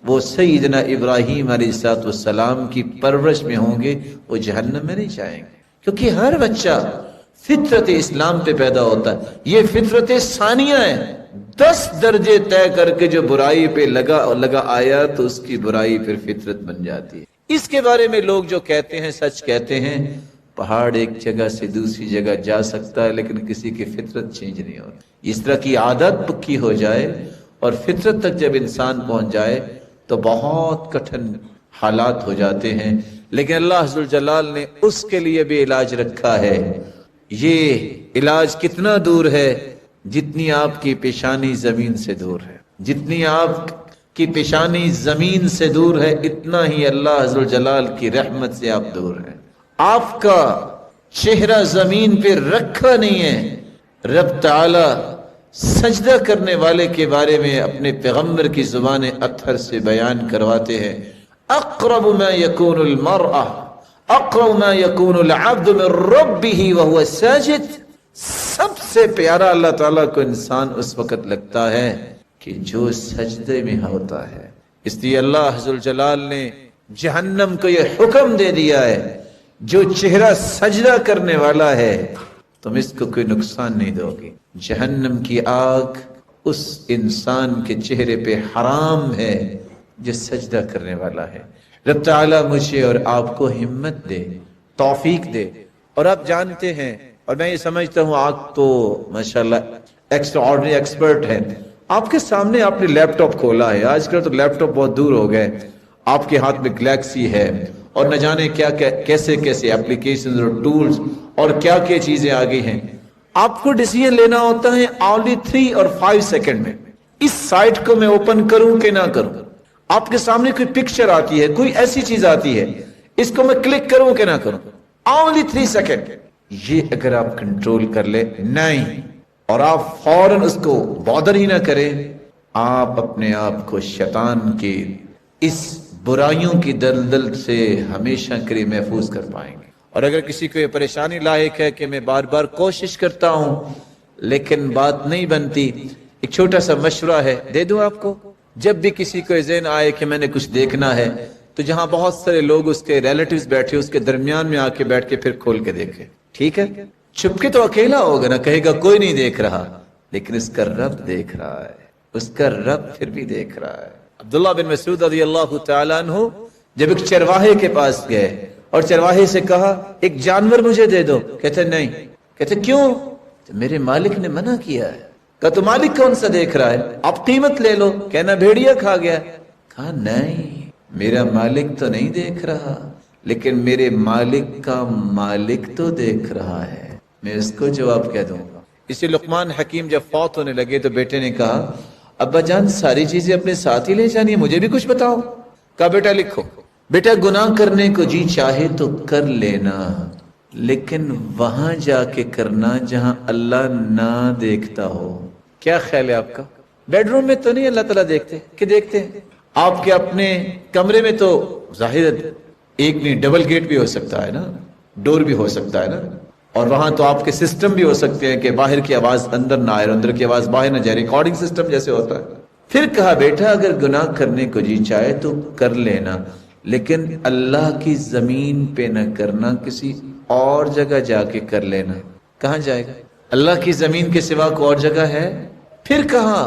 وہ سیدنا ابراہیم علیہ السلام کی پرورش میں ہوں گے، وہ جہنم میں نہیں جائیں گے، کیونکہ ہر بچہ فطرت اسلام پہ پیدا ہوتا ہے۔ یہ فطرت ثانیہ ہے، 10 درجے طے کر کے جو برائی پہ لگا آیا تو اس کی برائی پھر فطرت بن جاتی ہے۔ اس کے بارے میں لوگ جو کہتے ہیں، سچ کہتے ہیں، پہاڑ ایک جگہ سے دوسری جگہ جا سکتا ہے لیکن کسی کی فطرت چینج نہیں ہوتی۔ اس طرح کی عادت پکی ہو جائے اور فطرت تک جب انسان پہنچ جائے تو بہت کٹھن حالات ہو جاتے ہیں، لیکن اللہ عز و جلال نے اس کے لیے بھی علاج رکھا ہے۔ یہ علاج کتنا دور ہے؟ جتنی آپ کی پیشانی زمین سے دور ہے، جتنی آپ کی پیشانی زمین سے دور ہے، اتنا ہی اللہ عز و جلال کی رحمت سے آپ دور ہیں۔ آپ کا چہرہ زمین پہ رکھا نہیں ہے۔ رب تعالی سجدہ کرنے والے کے بارے میں اپنے پیغمبر کی زبان اطہر سے بیان کرواتے ہیں، اقرب ما يكون المرأة اقرب ما يكون العبد من ربه وهو ساجد۔ سب سے پیارا اللہ تعالیٰ کو انسان اس وقت لگتا ہے کہ جو سجدے میں ہوتا ہے۔ اس لیے اللہ عز و جلال نے جہنم کو یہ حکم دے دیا ہے، جو چہرہ سجدہ کرنے والا ہے تم اس کو کوئی نقصان نہیں دو گے۔ جہنم کی آگ اس انسان کے چہرے پہ حرام ہے جو سجدہ کرنے والا ہے۔ رب تعالیٰ مجھے اور آپ کو ہمت دے، توفیق دے۔ اور آپ جانتے ہیں، اور میں یہ سمجھتا ہوں آپ تو ماشاءاللہ ایکسٹرا آرڈنری ایکسپرٹ ہیں، آپ کے سامنے آپ نے لیپ ٹاپ کھولا ہے۔ آج کل تو لیپ ٹاپ بہت دور ہو گئے، آپ کے ہاتھ میں گلیکسی ہے اور نہ جانے کیا کیسے کیسے اپلیکیشنز اور ٹولز اور کیا کیا چیزیں آ گئی ہیں۔ آپ کو ڈیسیژن لینا ہوتا ہے only 3 اور 5 سیکنڈ میں، اس سائٹ کو میں اوپن کروں کہ نہ کروں۔ آپ کے سامنے کوئی پکچر آتی ہے، کوئی ایسی چیز آتی ہے، اس کو میں کلک کروں کہ نہ کروں، only 3 سیکنڈ۔ یہ اگر آپ کنٹرول کر لے نہیں اور آپ فوراً اس کو بادر ہی نہ کریں، آپ اپنے آپ کو شیطان کی اس برائیوں کی دلدل سے ہمیشہ کے لیے محفوظ کر پائیں گے۔ اور اگر کسی کو یہ پریشانی لاحق ہے کہ میں بار بار کوشش کرتا ہوں لیکن بات نہیں بنتی، ایک چھوٹا سا مشورہ ہے، دے دوں آپ کو۔ جب بھی کسی کو ذہن آئے کہ میں نے کچھ دیکھنا ہے تو جہاں بہت سارے لوگ اس کے ریلیٹیوز بیٹھے اس کے درمیان میں آ کے بیٹھ کے پھر کھول کے دیکھے، ٹھیک ہے؟ چھپ کے تو اکیلا ہوگا نا، کہے گا کوئی نہیں دیکھ رہا، لیکن اس کا رب دیکھ رہا ہے، اس کا رب پھر بھی دیکھ رہا ہے۔ عبداللہ بن مسعود رضی اللہ تعالیٰ عنہ جب ایک چرواہے کے پاس گئے اور چرواہے سے کہا ایک جانور مجھے دے دو، کہتے نہیں، کہتے کیوں؟ تو میرے مالک نے منع کیا ہے۔ کہا تو مالک کون سا دیکھ رہا ہے، آپ قیمت لے لو۔ کہنا بھیڑیا کھا گیا۔ کہا نہیں، میرا مالک تو نہیں دیکھ رہا، لیکن میرے مالک کا مالک تو دیکھ رہا ہے، میں اس کو جواب کہہ دوں گا۔ اسی لقمان حکیم جب فوت ہونے لگے تو بیٹے نے کہا ابا جان ساری چیزیں اپنے ساتھ ہی لے جانی ہے، مجھے بھی کچھ بتاؤ۔ کہا بیٹا لکھو، بیٹا گناہ کرنے کو جی چاہے تو کر لینا، لیکن وہاں جا کے کرنا جہاں اللہ نہ دیکھتا ہو۔ کیا خیال ہے آپ کا؟ بیڈ روم میں تو نہیں اللہ تعالیٰ دیکھتے کہ دیکھتے ہیں؟ آپ کے اپنے کمرے میں تو ظاہر ایک نہیں ڈبل گیٹ بھی ہو سکتا ہے نا، ڈور بھی ہو سکتا ہے نا، اور وہاں تو آپ کے سسٹم بھی ہو سکتے ہیں کہ باہر کی آواز اندر نہ آئے، اندر کی آواز باہر نہ جائے، ریکارڈنگ سسٹم جیسے ہوتا ہے۔ پھر کہا بیٹا اگر گناہ کرنے کو جی چاہے تو کر لینا، لیکن اللہ کی زمین پہ نہ کرنا، کسی اور جگہ جا کے کر لینا۔ کہاں جائے گا؟ اللہ کی زمین کے سوا کوئی اور جگہ ہے؟ پھر کہا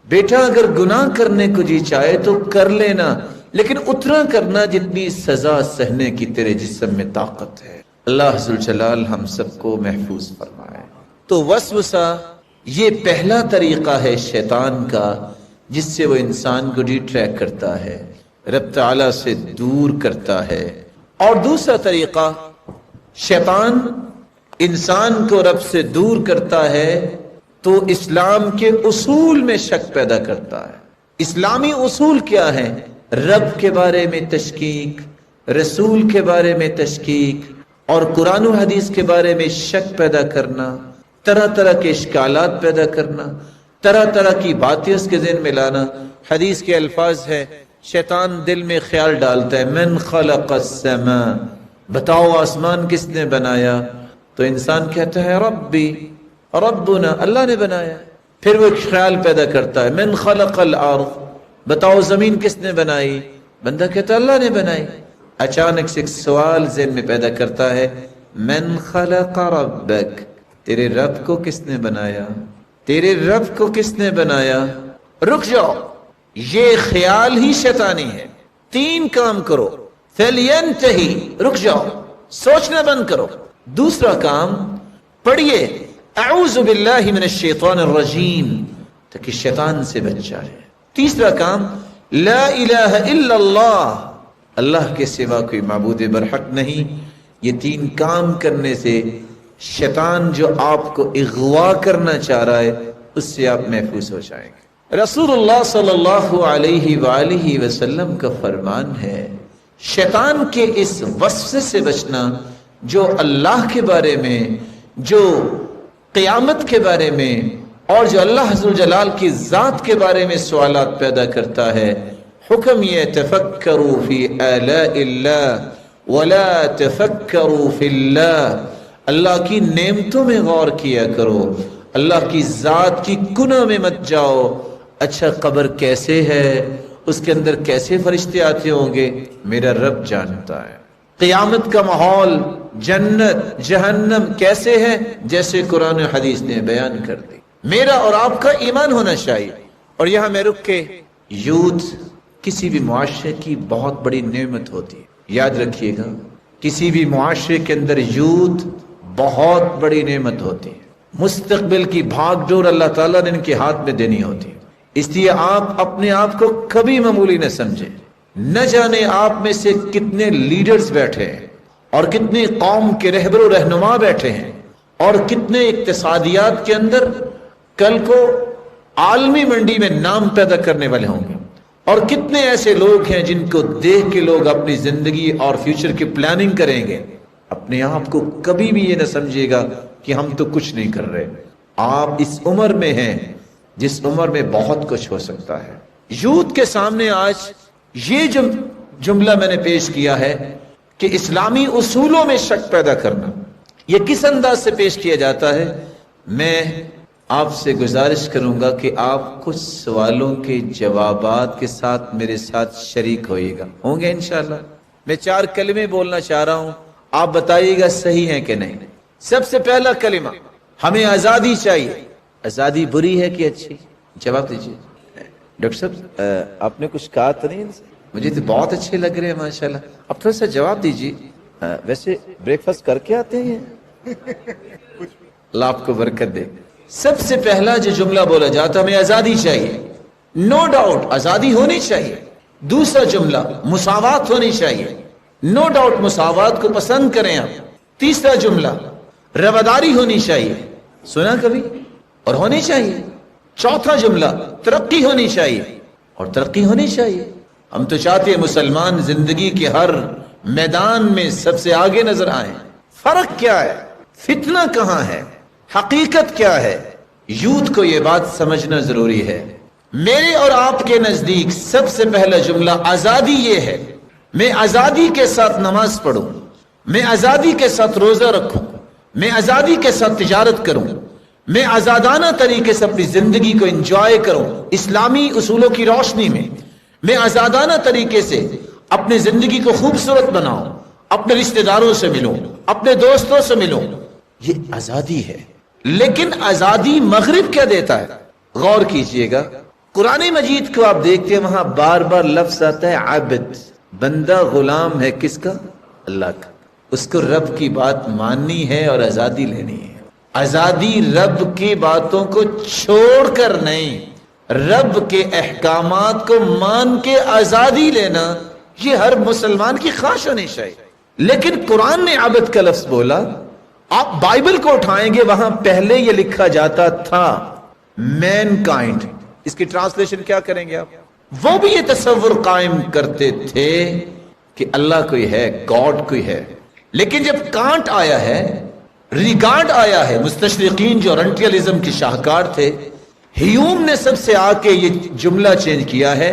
بیٹا اگر گناہ کرنے کو جی چاہے تو کر لینا، لیکن اتنا کرنا جتنی سزا سہنے کی تیرے جسم میں طاقت ہے۔ اللہ عز و جلال ہم سب کو محفوظ فرمائے۔ تو وسوسہ یہ پہلا طریقہ ہے شیطان کا جس سے وہ انسان کو ڈیٹریکٹ کرتا ہے، رب تعالیٰ سے دور کرتا ہے۔ اور دوسرا طریقہ شیطان انسان کو رب سے دور کرتا ہے تو اسلام کے اصول میں شک پیدا کرتا ہے۔ اسلامی اصول کیا ہے؟ رب کے بارے میں تشکیک، رسول کے بارے میں تشکیک اور قرآن و حدیث کے بارے میں شک پیدا کرنا، طرح طرح کے اشکالات پیدا کرنا، طرح طرح کی باتیں اس کے ذہن میں لانا۔ حدیث کے الفاظ ہے شیطان دل میں خیال ڈالتا ہے من خلق السماء، بتاؤ آسمان کس نے بنایا؟ تو انسان کہتا ہے ربی، ربنا، اللہ نے بنایا۔ پھر وہ ایک خیال پیدا کرتا ہے من خلق الارض، بتاؤ زمین کس نے بنائی؟ بندہ کہتا ہے اللہ نے بنائی۔ اچانک سے ایک سوال ذہن میں پیدا کرتا ہے من خلق ربک، تیرے رب کو کس نے بنایا؟ تیرے رب کو کس نے بنایا؟ رک جاؤ، یہ خیال ہی شیطانی ہے۔ 3 کام کرو، فلینتہی، رک جاؤ، سوچنا بند کرو۔ دوسرا کام پڑھیے اعوذ باللہ من الشیطان الرجیم تاکہ شیطان سے بچ جائے۔ تیسرا کام لا الہ الا اللہ، اللہ کے سوا کوئی معبود برحق نہیں۔ یہ تین کام کرنے سے شیطان جو آپ کو اغوا کرنا چاہ رہا ہے اس سے آپ محفوظ ہو جائیں گے۔ رسول اللہ صلی اللہ علیہ وآلہ وسلم کا فرمان ہے، شیطان کے اس وسوسے سے بچنا جو اللہ کے بارے میں، جو قیامت کے بارے میں، اور جو اللہ عز و جلال کی ذات کے بارے میں سوالات پیدا کرتا ہے۔ حکم یہ تفکروا فی آلاء اللہ ولا تفکروا فی اللہ، اللہ کی نعمتوں میں غور کیا کرو، اللہ کی ذات کی کنہ میں مت جاؤ۔ اچھا قبر کیسے ہے، اس کے اندر کیسے فرشتے آتے ہوں گے، میرا رب جانتا ہے۔ قیامت کا ماحول، جنت جہنم کیسے ہے، جیسے قرآن و حدیث نے بیان کر دی۔ میرا اور آپ کا ایمان ہونا چاہیے۔ اور یہاں میں رک کے، یوتھ کسی بھی معاشرے کی بہت بڑی نعمت ہوتی ہے، یاد رکھیے گا، کسی بھی معاشرے کے اندر یوتھ بہت بڑی نعمت ہوتی ہے۔ مستقبل کی بھاگ دوڑ اللہ تعالیٰ نے ان کے ہاتھ میں دینی ہوتی ہے، اس لیے آپ اپنے آپ کو کبھی معمولی نہ سمجھیں۔ نہ جانے آپ میں سے کتنے لیڈرز بیٹھے ہیں، اور کتنے قوم کے رہبر و رہنما بیٹھے ہیں، اور کتنے اقتصادیات کے اندر کل کو عالمی منڈی میں نام پیدا کرنے والے ہوں گے، اور کتنے ایسے لوگ ہیں جن کو دیکھ کے لوگ اپنی زندگی اور فیوچر کی پلاننگ کریں گے۔ اپنے آپ کو کبھی بھی یہ نہ سمجھے گا کہ ہم تو کچھ نہیں کر رہے۔ آپ اس عمر میں ہیں جس عمر میں بہت کچھ ہو سکتا ہے۔ یوتھ کے سامنے آج یہ جو جملہ میں نے پیش کیا ہے کہ اسلامی اصولوں میں شک پیدا کرنا، یہ کس انداز سے پیش کیا جاتا ہے؟ میں آپ سے گزارش کروں گا کہ آپ کچھ سوالوں کے جوابات کے ساتھ میرے ساتھ شریک ہوئیے گا، ہوں گے انشاءاللہ۔ میں 4 کلمے بولنا چاہ رہا ہوں، آپ بتائیے گا صحیح ہے کہ نہیں۔ سب سے پہلا کلمہ، ہمیں آزادی چاہیے۔ آزادی بری ہے کہ اچھی؟ جواب دیجیے۔ ڈاکٹر صاحب آپ نے کچھ کہا تو نہیں؟ مجھے تو بہت اچھے لگ رہے ہیں ماشاءاللہ، اب تھوڑا سا جواب دیجیے۔ ویسے بریک فاسٹ کر کے آتے ہیں؟ اللہ آپ کو برکت دے۔ سب سے پہلا جو جملہ بولا جاتا ہے، ہمیں آزادی چاہیے، نو ڈاؤٹ آزادی ہونی چاہیے۔ دوسرا جملہ، مساوات ہونی چاہیے، نو ڈاؤٹ مساوات کو پسند کریں آپ۔ تیسرا جملہ، رواداری ہونی چاہیے، سنا کبھی؟ اور ہونی چاہیے۔ چوتھا جملہ، ترقی ہونی چاہیے، اور ترقی ہونی چاہیے۔ ہم تو چاہتے ہیں مسلمان زندگی کے ہر میدان میں سب سے آگے نظر آئیں۔ فرق کیا ہے؟ فتنہ کہاں ہے؟ حقیقت کیا ہے؟ یوتھ کو یہ بات سمجھنا ضروری ہے۔ میرے اور آپ کے نزدیک سب سے پہلا جملہ آزادی یہ ہے، میں آزادی کے ساتھ نماز پڑھوں، میں آزادی کے ساتھ روزہ رکھوں، میں آزادی کے ساتھ تجارت کروں، میں آزادانہ طریقے سے اپنی زندگی کو انجوائے کروں اسلامی اصولوں کی روشنی میں آزادانہ طریقے سے اپنی زندگی کو خوبصورت بناؤں، اپنے رشتہ داروں سے ملوں، اپنے دوستوں سے ملوں۔ یہ آزادی ہے۔ لیکن آزادی مغرب کیا دیتا ہے؟ غور کیجئے گا، قرآن مجید کو آپ دیکھتے ہیں، وہاں بار بار لفظ آتا ہے عبد، بندہ غلام ہے کس کا؟ اللہ کا۔ اس کو رب کی بات ماننی ہے اور آزادی لینی ہے۔ آزادی رب کی باتوں کو چھوڑ کر نہیں، رب کے احکامات کو مان کے آزادی لینا، یہ ہر مسلمان کی خواہش ہونی چاہیے۔ لیکن قرآن نے عبد کا لفظ بولا۔ آپ بائبل کو اٹھائیں گے، وہاں پہلے یہ لکھا جاتا تھا مین کائنڈ، اس کی ٹرانسلیشن کیا کریں گے آپ؟ وہ بھی یہ تصور قائم کرتے تھے کہ اللہ کوئی ہے، گاڈ کوئی ہے۔ لیکن جب کانٹ آیا ہے، ریگارڈ آیا ہے، مستشرقین جو اورنٹیلزم کی شاہکار تھے، ہیوم نے سب سے آ کے یہ جملہ چینج کیا ہے،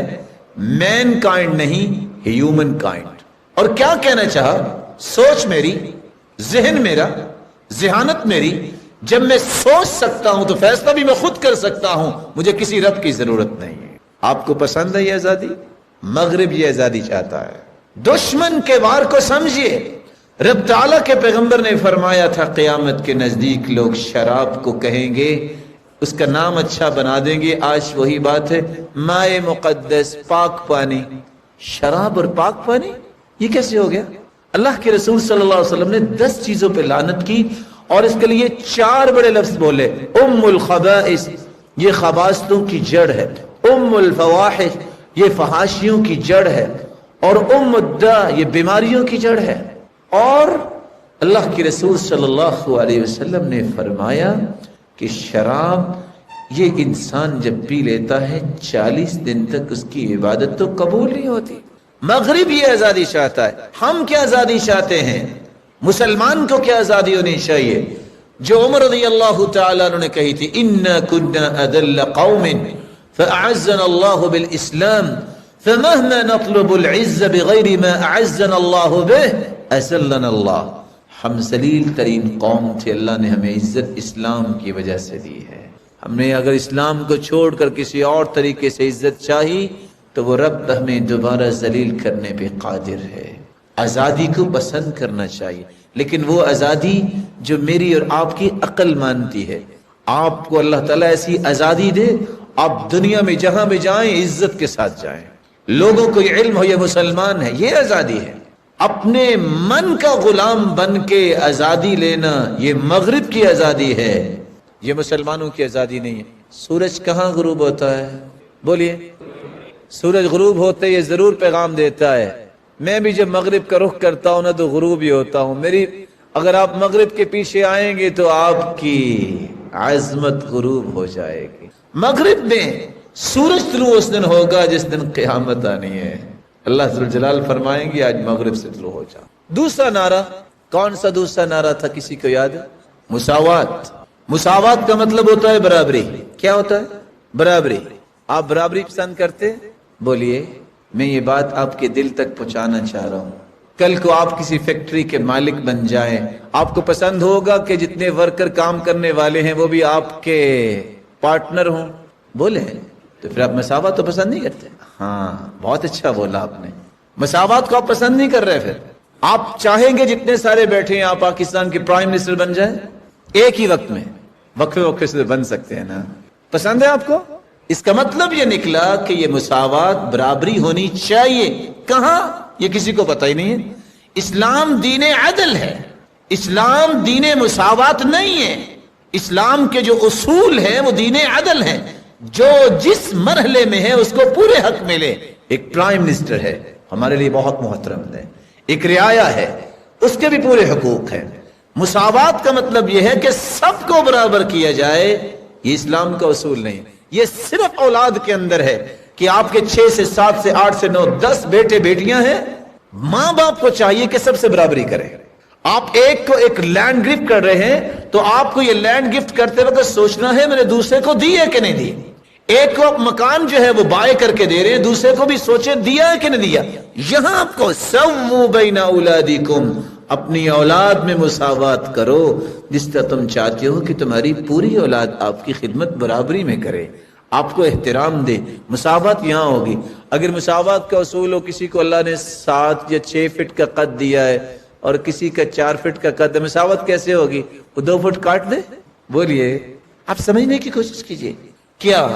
مین کائنڈ نہیں، ہیومن کائنڈ۔ اور کیا کہنا چاہا؟ سوچ میری، ذہن میرا، ذہانت میری، جب میں سوچ سکتا ہوں تو فیصلہ بھی میں خود کر سکتا ہوں، مجھے کسی رب کی ضرورت نہیں ہے۔ آپ کو پسند ہے یہ آزادی؟ مغرب یہ آزادی چاہتا ہے۔ دشمن کے وار کو سمجھیے، رب تعالیٰ کے پیغمبر نے فرمایا تھا قیامت کے نزدیک لوگ شراب کو کہیں گے، اس کا نام اچھا بنا دیں گے۔ آج وہی بات ہے، مائے مقدس، پاک پانی۔ شراب اور پاک پانی یہ کیسے ہو گیا؟ اللہ کے رسول صلی اللہ علیہ وسلم نے 10 چیزوں پہ لعنت کی اور اس کے لیے 4 بڑے لفظ بولے۔ ام الخبائث، یہ خباثتوں کی جڑ ہے۔ ام الفواحش، یہ فحاشیوں کی جڑ ہے۔ اور الداء یہ بیماریوں کی جڑ ہے. اور اللہ کے رسول صلی اللہ علیہ وسلم نے فرمایا کہ شراب یہ انسان جب پی لیتا ہے 40 دن تک اس کی عبادت تو قبول نہیں ہوتی. مغرب یہ آزادی چاہتا ہے. ہم کیا آزادی چاہتے ہیں؟ مسلمان کو کیا آزادی ہونی چاہیے؟ جو عمر رضی اللہ تعالیٰ عنہ نے کہی تھی اِنَّا كُنَّا أَذَلَّ قَوْمٍ فَأَعَزَّنَا اللَّهُ بِالْإِسْلَامِ فَمَهْمَا نَطْلُبُ الْعِزَّ بِغَيْرِ مَا أَعَزَّنَا اللَّهُ بِهِ أَذَلَّنَا اللَّهُ. ہم ذلیل ترین قوم تھے، اللہ نے ہمیں عزت اسلام کی وجہ سے دی ہے. ہم نے اگر اسلام کو چھوڑ کر کسی اور طریقے سے عزت چاہی تو وہ رب ہمیں دوبارہ ذلیل کرنے پہ قادر ہے. آزادی کو پسند کرنا چاہیے، لیکن وہ آزادی جو میری اور آپ کی عقل مانتی ہے. آپ کو اللہ تعالیٰ ایسی آزادی دے آپ دنیا میں جہاں بھی جائیں عزت کے ساتھ جائیں، لوگوں کو یہ علم ہو یہ مسلمان ہے. یہ آزادی ہے. اپنے من کا غلام بن کے آزادی لینا یہ مغرب کی آزادی ہے، یہ مسلمانوں کی آزادی نہیں ہے. سورج کہاں غروب ہوتا ہے؟ بولیے. سورج غروب ہوتے یہ ضرور پیغام دیتا ہے میں بھی جب مغرب کا رخ کرتا ہوں نا تو غروب ہی ہوتا ہوں. اگر آپ مغرب کے پیچھے آئیں گے تو آپ کی عظمت غروب ہو جائے گی. مغرب میں سورج طلوع اس دن ہوگا جس دن قیامت آنی ہے. اللہ ذوالجلال فرمائیں گے آج مغرب سے طلوع ہو جا. دوسرا نعرہ کون سا دوسرا نعرہ تھا؟ کسی کو یاد ہے؟ مساوات. مساوات کا مطلب ہوتا ہے برابری. کیا ہوتا ہے؟ برابری. آپ برابری پسند کرتے؟ بولیے. میں یہ بات آپ کے دل تک پہنچانا چاہ رہا ہوں. کل کو آپ کسی فیکٹری کے مالک بن جائیں، آپ کو پسند ہوگا کہ جتنے ورکر کام کرنے والے ہیں وہ بھی آپ کے پارٹنر ہوں؟ بولے. تو پھر آپ مساوات تو پسند نہیں کرتے. ہاں بہت اچھا بولا آپ نے. مساوات کو آپ پسند نہیں کر رہے. پھر آپ چاہیں گے جتنے سارے بیٹھے ہیں آپ پاکستان کے پرائم منسٹر بن جائیں ایک ہی وقت میں؟ وقفے وقفے سے بن سکتے ہیں نا. پسند ہے آپ کو؟ اس کا مطلب یہ نکلا کہ یہ مساوات برابری ہونی چاہیے. کہاں؟ یہ کسی کو پتہ ہی نہیں ہے. اسلام دین عدل ہے. اسلام دین مساوات نہیں ہے. اسلام کے جو اصول ہیں وہ دین عدل ہیں. جو جس مرحلے میں ہے اس کو پورے حق ملے. ایک پرائم منسٹر ہے ہمارے لیے بہت محترم ہے، ایک رعایا ہے اس کے بھی پورے حقوق ہیں. مساوات کا مطلب یہ ہے کہ سب کو برابر کیا جائے. یہ اسلام کا اصول نہیں. یہ صرف اولاد کے اندر ہے کہ آپ کے 6 سے 7 سے 8 سے 9 10 بیٹے بیٹیاں ہیں، ماں باپ کو چاہیے کہ سب سے برابری کریں. آپ ایک کو ایک لینڈ گفٹ کر رہے ہیں تو آپ کو یہ لینڈ گفٹ کرتے وقت سوچنا ہے میں نے دوسرے کو دی ہے کہ نہیں دی. ایک کو آپ مکان جو ہے وہ بائے کر کے دے رہے ہیں، دوسرے کو بھی سوچے دیا ہے کہ نہیں دیا. یہاں آپ کو سووا بین اولادکم، اپنی اولاد میں مساوات کرو جس طرح تم چاہتے ہو کہ تمہاری پوری اولاد آپ کی خدمت برابری میں کرے، آپ کو احترام دے. مساوات یہاں ہوگی. اگر مساوات کا اصول ہو کسی کو اللہ نے 7 یا 6 فٹ کا قد دیا ہے اور کسی کا 4 فٹ کا قد ہے، مساوات کیسے ہوگی؟ وہ 2 فٹ کاٹ دے. بولیے. آپ سمجھنے کی کوشش کیجئے. کیا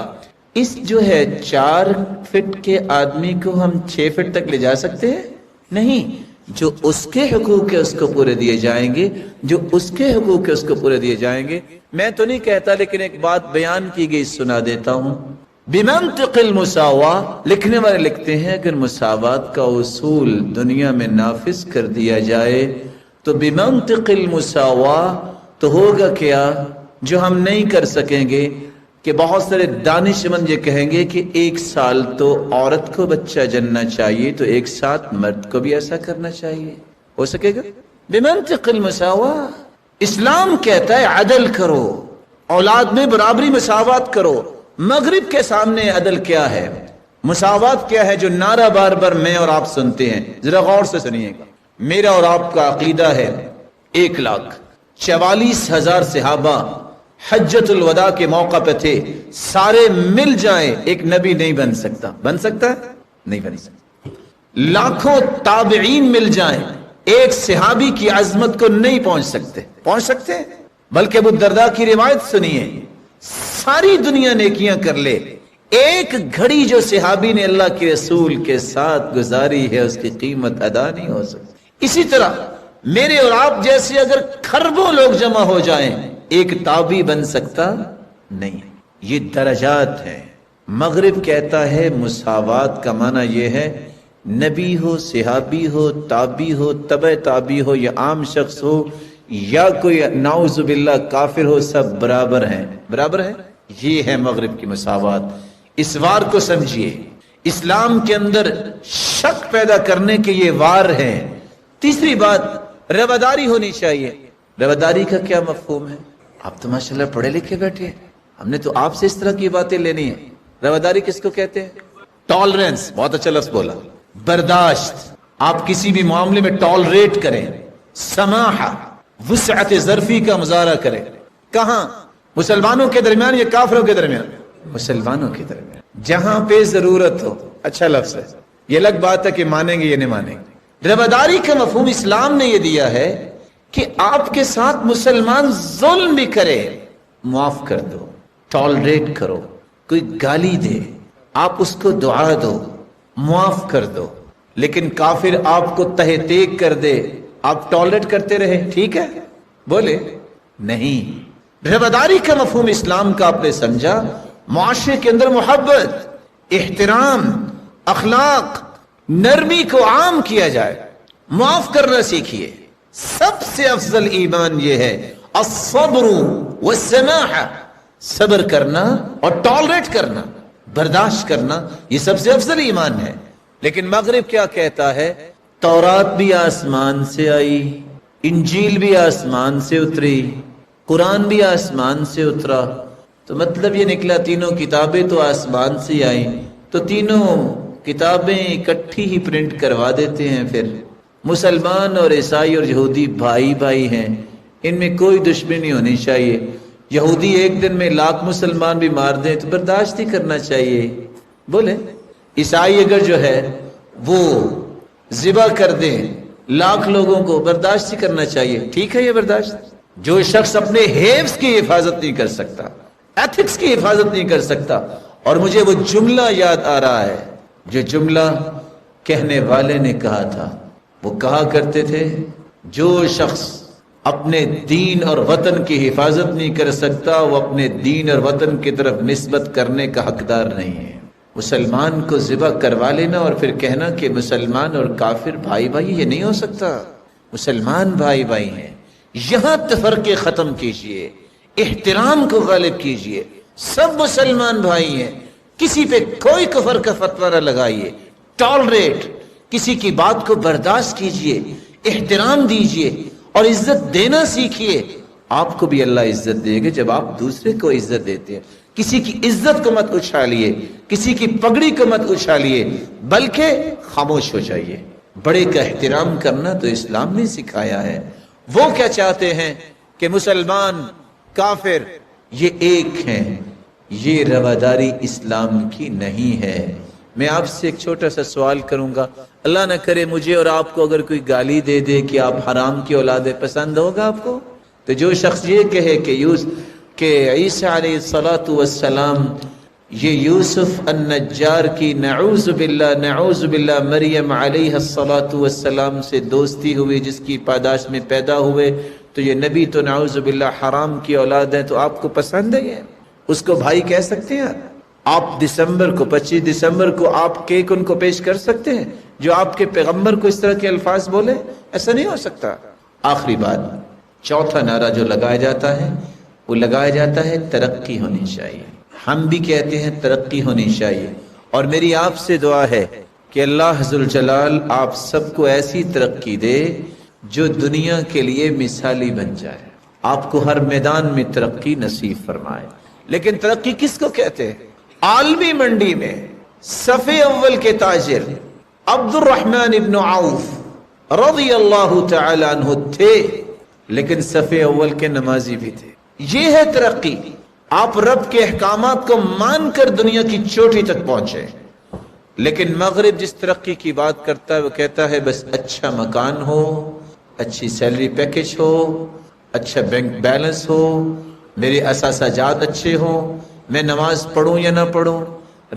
اس جو ہے 4 فٹ کے آدمی کو ہم 6 فٹ تک لے جا سکتے ہیں؟ نہیں. جو اس کے حقوق ہے اس کو پورے دیے جائیں گے، جو اس کے حقوق ہے اس کو پورے دیے جائیں گے. میں تو نہیں کہتا لیکن ایک بات بیان کی گئی سنا دیتا ہوں. بمنطق المساواہ لکھنے والے لکھتے ہیں اگر مساوات کا اصول دنیا میں نافذ کر دیا جائے تو بمنطق المساواہ تو ہوگا کیا جو ہم نہیں کر سکیں گے کہ بہت سارے دانش مند یہ کہیں گے کہ 1 سال تو عورت کو بچہ جننا چاہیے تو 1 ساتھ مرد کو بھی ایسا کرنا چاہیے. ہو سکے گا؟ بمنطق المساواہ. اسلام کہتا ہے عدل کرو، اولاد میں برابری مساوات کرو. مغرب کے سامنے عدل کیا ہے، مساوات کیا ہے جو نعرہ بار بار میں اور آپ سنتے ہیں؟ ذرا غور سے سنیے گا. میرا اور آپ کا عقیدہ ہے 1,44,000 صحابہ حجۃ الوداع کے موقع پہ تھے، سارے مل جائیں ایک نبی نہیں بن سکتا. بن سکتا ہے؟ نہیں بن سکتا. لاکھوں تابعین مل جائیں ایک صحابی کی عظمت کو نہیں پہنچ سکتے. پہنچ سکتے ہیں؟ بلکہ ابو الدرداء کی روایت سنیے، ساری دنیا نیکیاں کر لے، ایک گھڑی جو صحابی نے اللہ کے رسول کے ساتھ گزاری ہے اس کی قیمت ادا نہیں ہو سکتی. اسی طرح میرے اور آپ جیسے اگر کھربوں لوگ جمع ہو جائیں ایک تابعی بن سکتا نہیں. یہ درجات ہیں. مغرب کہتا ہے مساوات کا معنی یہ ہے نبی ہو، صحابی ہو، تابی ہو، تبع تابی ہو، یا عام شخص ہو، یا کوئی نعوذ باللہ کافر ہو، سب برابر ہیں. برابر ہیں. یہ ہے مغرب کی مساوات. اس وار کو سمجھیے. اسلام کے اندر شک پیدا کرنے کے یہ وار ہیں. تیسری بات، رواداری ہونی چاہیے. رواداری کا کیا مفہوم ہے؟ آپ تو ماشاءاللہ پڑھے لکھے بیٹھے ہیں، ہم نے تو آپ سے اس طرح کی باتیں لینی ہیں. رواداری کس کو کہتے ہیں؟ ٹالرنس. بہت اچھا لفظ بولا. برداشت. آپ کسی بھی معاملے میں ٹالریٹ کریں. سماحہ، وسعت ظرفی کا مظاہرہ کریں. کہاں؟ مسلمانوں کے درمیان یا کافروں کے درمیان؟ مسلمانوں کے درمیان. جہاں پہ ضرورت ہو. اچھا لفظ ہے. یہ الگ بات ہے کہ مانیں گے یا نہیں مانیں گے. رواداری کا مفہوم اسلام نے یہ دیا ہے کہ آپ کے ساتھ مسلمان ظلم بھی کرے، معاف کر دو، ٹالریٹ کرو. کوئی گالی دے، آپ اس کو دعا دو، معاف کر دو. لیکن کافر آپ کو تہہ تیگ کر دے، آپ ٹالریٹ کرتے رہے، ٹھیک ہے؟ بولے نہیں. رواداری کا مفہوم اسلام کا آپ نے سمجھا. معاشرے کے اندر محبت، احترام، اخلاق، نرمی کو عام کیا جائے. معاف کرنا سیکھیے. سب سے افضل ایمان یہ ہے الصبر والسماحہ. صبر کرنا اور ٹالریٹ کرنا، برداشت کرنا، یہ سب سے افضل ایمان ہے. لیکن مغرب کیا کہتا ہے؟ تورات بھی آسمان سے آئی، انجیل بھی آسمان سے اتری، قرآن بھی آسمان سے اترا. تو مطلب یہ نکلا تینوں کتابیں تو آسمان سے آئیں، تو تینوں کتابیں اکٹھی ہی پرنٹ کروا دیتے ہیں. پھر مسلمان اور عیسائی اور یہودی بھائی بھائی ہیں، ان میں کوئی دشمنی ہونی چاہیے. یہودی ایک دن میں 1,00,000 مسلمان بھی مار دیں تو برداشت ہی کرنا چاہیے. بولے عیسائی اگر جو ہے وہ ذبح کر دیں 1,00,000 لوگوں کو، برداشت ہی کرنا چاہیے. ٹھیک ہے یہ برداشت. جو شخص اپنے حفظ کی حفاظت نہیں کر سکتا، ایتھکس کی حفاظت نہیں کر سکتا. اور مجھے وہ جملہ یاد آ رہا ہے جو جملہ کہنے والے نے کہا تھا. وہ کہا کرتے تھے جو شخص اپنے دین اور وطن کی حفاظت نہیں کر سکتا وہ اپنے دین اور وطن کی طرف نسبت کرنے کا حقدار نہیں ہے. مسلمان کو ذبح کروا لینا اور پھر کہنا کہ مسلمان اور کافر بھائی بھائی، یہ نہیں ہو سکتا. مسلمان بھائی بھائی ہیں. یہاں تفرقے ختم کیجئے، احترام کو غالب کیجئے. سب مسلمان بھائی ہیں، کسی پہ کوئی کفر کا فتویٰ نہ لگائیے. ٹالریٹ، کسی کی بات کو برداشت کیجئے، احترام دیجئے اور عزت دینا سیکھیے. آپ کو بھی اللہ عزت دے گا جب آپ دوسرے کو عزت دیتے ہیں. کسی کی عزت کو مت اچھالیے، کسی کی پگڑی کو مت اچھالیے، بلکہ خاموش ہو جائیے. بڑے کا احترام کرنا تو اسلام نے سکھایا ہے. وہ کیا چاہتے ہیں کہ مسلمان کافر یہ ایک ہیں. یہ رواداری اسلام کی نہیں ہے. میں آپ سے ایک چھوٹا سا سوال کروں گا، اللہ نہ کرے مجھے اور آپ کو اگر کوئی گالی دے دے کہ آپ حرام کی اولاد، پسند ہوگا آپ کو؟ تو جو شخص یہ کہے کہ عیسیٰ علیہ الصلاۃ والسلام یہ یوسف النجار کی نعوذ باللہ مریم علیہ الصلاۃ والسلام سے دوستی ہوئی، جس کی پاداش میں پیدا ہوئے، تو یہ نبی تو نعوذ باللہ حرام کی اولاد ہے، تو آپ کو پسند ہے؟ یہ اس کو بھائی کہہ سکتے ہیں؟ آپ 25 دسمبر کو آپ کیک ان کو پیش کر سکتے ہیں جو آپ کے پیغمبر کو اس طرح کے الفاظ بولے؟ ایسا نہیں ہو سکتا. آخری بات، چوتھا نعرہ جو لگایا جاتا ہے وہ لگایا جاتا ہے ترقی ہونی چاہیے. ہم بھی کہتے ہیں ترقی ہونی چاہیے، اور میری آپ سے دعا ہے کہ اللہ ذوالجلال آپ سب کو ایسی ترقی دے جو دنیا کے لیے مثالی بن جائے. آپ کو ہر میدان میں ترقی نصیب فرمائے. لیکن ترقی کس کو کہتے ہیں؟ عالمی منڈی میں صفِ اول کے تاجر عبد الرحمن ابن عوف رضی اللہ تعالی عنہ تھے، لیکن صفِ اول کے نمازی بھی تھے. یہ ہے ترقی. آپ رب کے احکامات کو مان کر دنیا کی چوٹی تک پہنچے. لیکن مغرب جس ترقی کی بات کرتا ہے وہ کہتا ہے بس اچھا مکان ہو، اچھی سیلری پیکج ہو، اچھا بینک بیلنس ہو، میرے اثاثہ جات اچھے ہوں، میں نماز پڑھوں یا نہ پڑھوں،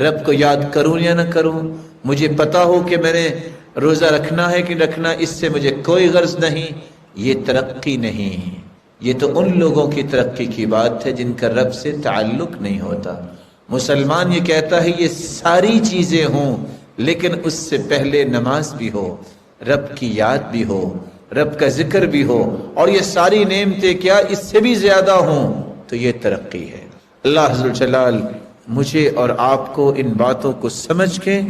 رب کو یاد کروں یا نہ کروں، مجھے پتا ہو کہ میں نے روزہ رکھنا ہے کہ رکھنا، اس سے مجھے کوئی غرض نہیں. یہ ترقی نہیں. یہ تو ان لوگوں کی ترقی کی بات ہے جن کا رب سے تعلق نہیں ہوتا. مسلمان یہ کہتا ہے یہ ساری چیزیں ہوں لیکن اس سے پہلے نماز بھی ہو، رب کی یاد بھی ہو، رب کا ذکر بھی ہو، اور یہ ساری نعمتیں کیا اس سے بھی زیادہ ہوں، تو یہ ترقی ہے۔ اللہ ذوالجلال مجھے اور آپ کو ان باتوں کو سمجھ کے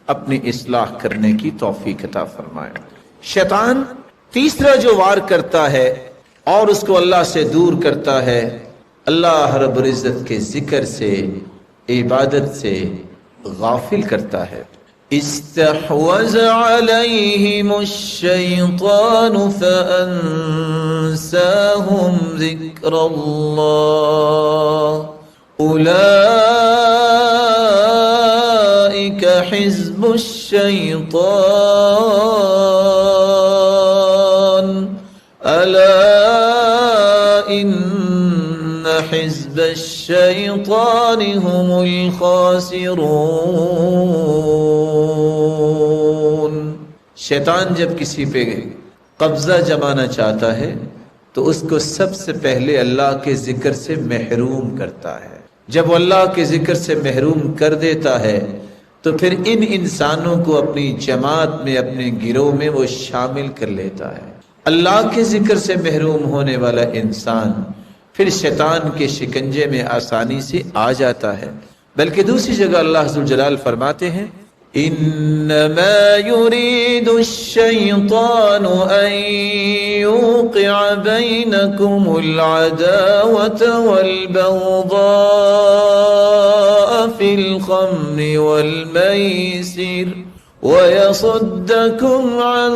اپنی اصلاح کرنے کی توفیق عطا فرمائے۔ شیطان تیسرا جو وار کرتا ہے اور اس کو اللہ سے دور کرتا ہے، اللہ رب العزت کے ذکر سے، عبادت سے غافل کرتا ہے۔ استحوذ علیہم الشیطان فانساہم ذکر اللہ اولئک حزب الشیطان الا ان حزب الشیطان هم الخاسرون۔ شیطان جب کسی پہ قبضہ جمانا چاہتا ہے تو اس کو سب سے پہلے اللہ کے ذکر سے محروم کرتا ہے۔ جب وہ اللہ کے ذکر سے محروم کر دیتا ہے تو پھر ان انسانوں کو اپنی جماعت میں، اپنے گروہ میں وہ شامل کر لیتا ہے۔ اللہ کے ذکر سے محروم ہونے والا انسان پھر شیطان کے شکنجے میں آسانی سے آ جاتا ہے۔ بلکہ دوسری جگہ اللہ ذوالجلال فرماتے ہیں انما يريد الشيطان ان يوقع بينكم العداوة والبغضاء في الخمر والميسر ويصدكم عن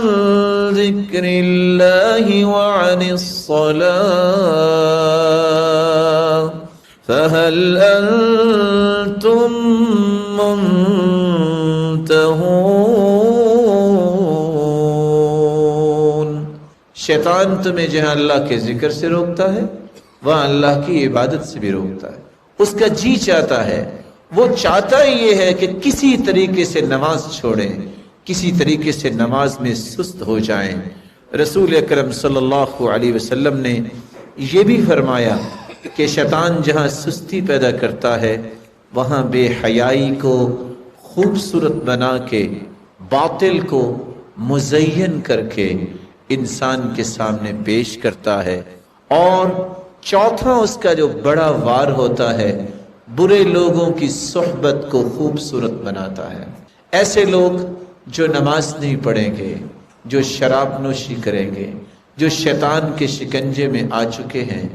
ذكر الله وعن الصلاة فهل أنتم منتهون۔ شیطان تمہیں جہاں اللہ کے ذکر سے روکتا ہے وہاں اللہ کی عبادت سے بھی روکتا ہے۔ اس کا جی چاہتا ہے، وہ چاہتا ہی یہ ہے کہ کسی طریقے سے نماز چھوڑیں، کسی طریقے سے نماز میں سست ہو جائیں۔ رسول اکرم صلی اللہ علیہ وسلم نے یہ بھی فرمایا کہ شیطان جہاں سستی پیدا کرتا ہے وہاں بے حیائی کو خوبصورت بنا کے، باطل کو مزین کر کے انسان کے سامنے پیش کرتا ہے۔ اور چوتھا اس کا جو بڑا وار ہوتا ہے، برے لوگوں کی صحبت کو خوبصورت بناتا ہے۔ ایسے لوگ جو نماز نہیں پڑھیں گے، جو شراب نوشی کریں گے، جو شیطان کے شکنجے میں آ چکے ہیں،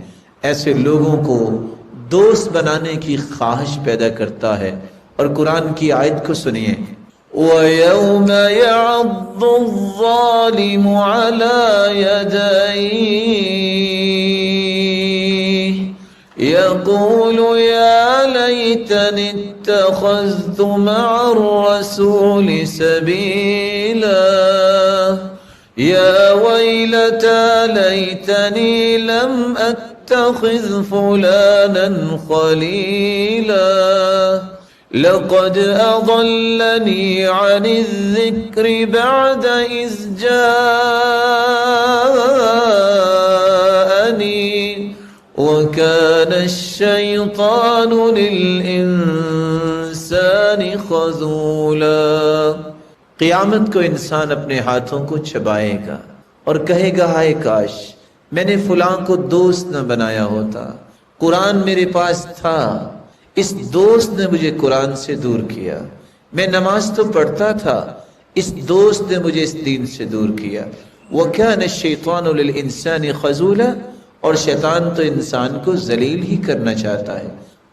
ایسے لوگوں کو دوست بنانے کی خواہش پیدا کرتا ہے۔ اور قرآن کی آیت کو سنیے وَيَوْمَ يَعَضُّ الظَّالِمُ عَلَى يَدَيْهِ يَقُولُ يَا لَيْتَنِي اتَّخَذْتُ مَعَ الرَّسُولِ سَبِيلًا يَا وَيْلَتَى لَيْتَنِي لَمْ أَتَّخِذْ فُلَانًا خَلِيلًا لقد أضلني عن الذكر بعد إذ جاءني وكان الشيطان للإنسان خذولا۔ قیامت کو انسان اپنے ہاتھوں کو چبائے گا اور کہے گا ہائے کاش میں نے فلاں کو دوست نہ بنایا ہوتا، قرآن میرے پاس تھا، اس دوست نے مجھے قرآن سے دور کیا، میں نماز تو پڑھتا تھا، اس دوست نے مجھے اس دین سے دور کیا۔ وَكَانَ الشَّيْطَانُ لِلْإِنسَانِ خَذُولًا، اور شیطان تو انسان کو ذلیل ہی کرنا چاہتا ہے۔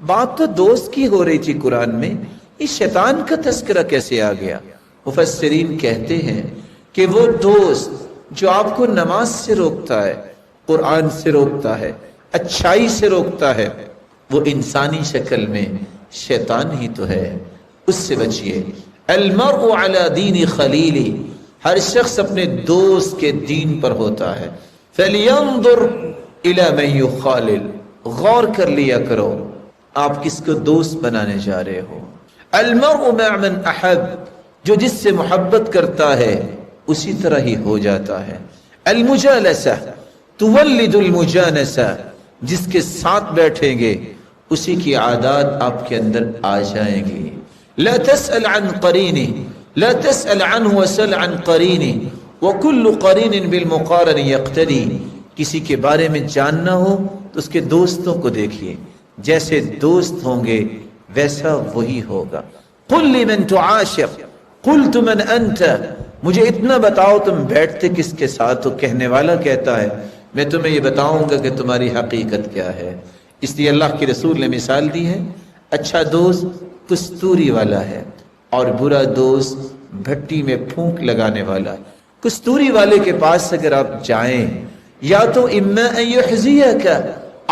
بات تو دوست کی ہو رہی تھی قرآن میں، اس شیطان کا تذکرہ کیسے آ گیا؟ مفسرین کہتے ہیں کہ وہ دوست جو آپ کو نماز سے روکتا ہے، قرآن سے روکتا ہے، اچھائی سے روکتا ہے، وہ انسانی شکل میں شیطان ہی تو ہے، اس سے بچیے۔ المرء علی دین خلیلہ، ہر شخص اپنے دوست کے دین پر ہوتا ہے۔ فلینظر الی من یخالل، غور کر لیا کرو آپ کس کو دوست بنانے جا رہے ہو۔ المرء مع من احب، جو جس سے محبت کرتا ہے اسی طرح ہی ہو جاتا ہے۔ المجالسہ تولد المجانسہ، جس کے ساتھ بیٹھیں گے اسی کی عادات آپ کے اندر آ جائیں گی۔ لا تسأل عن قرینہ لا تسأل عنه وسل عن قرینه وكل قرین بالمقارن يقتدی. کسی کے بارے میں جاننا ہو تو اس کے دوستوں کو دیکھیے، جیسے دوست ہوں گے ویسا وہی ہوگا. قل لمن تعاشر قلت من انت، مجھے اتنا بتاؤ تم بیٹھتے کس کے ساتھ ہو. کہنے والا کہتا ہے میں تمہیں یہ بتاؤں گا کہ تمہاری حقیقت کیا ہے. اس لیے اللہ کے رسول نے مثال دی ہے، اچھا دوست کستوری والا ہے اور برا دوست بھٹی میں پھونک لگانے والا. کستوری والے کے پاس اگر آپ جائیں یا تو اما ان یحزیک،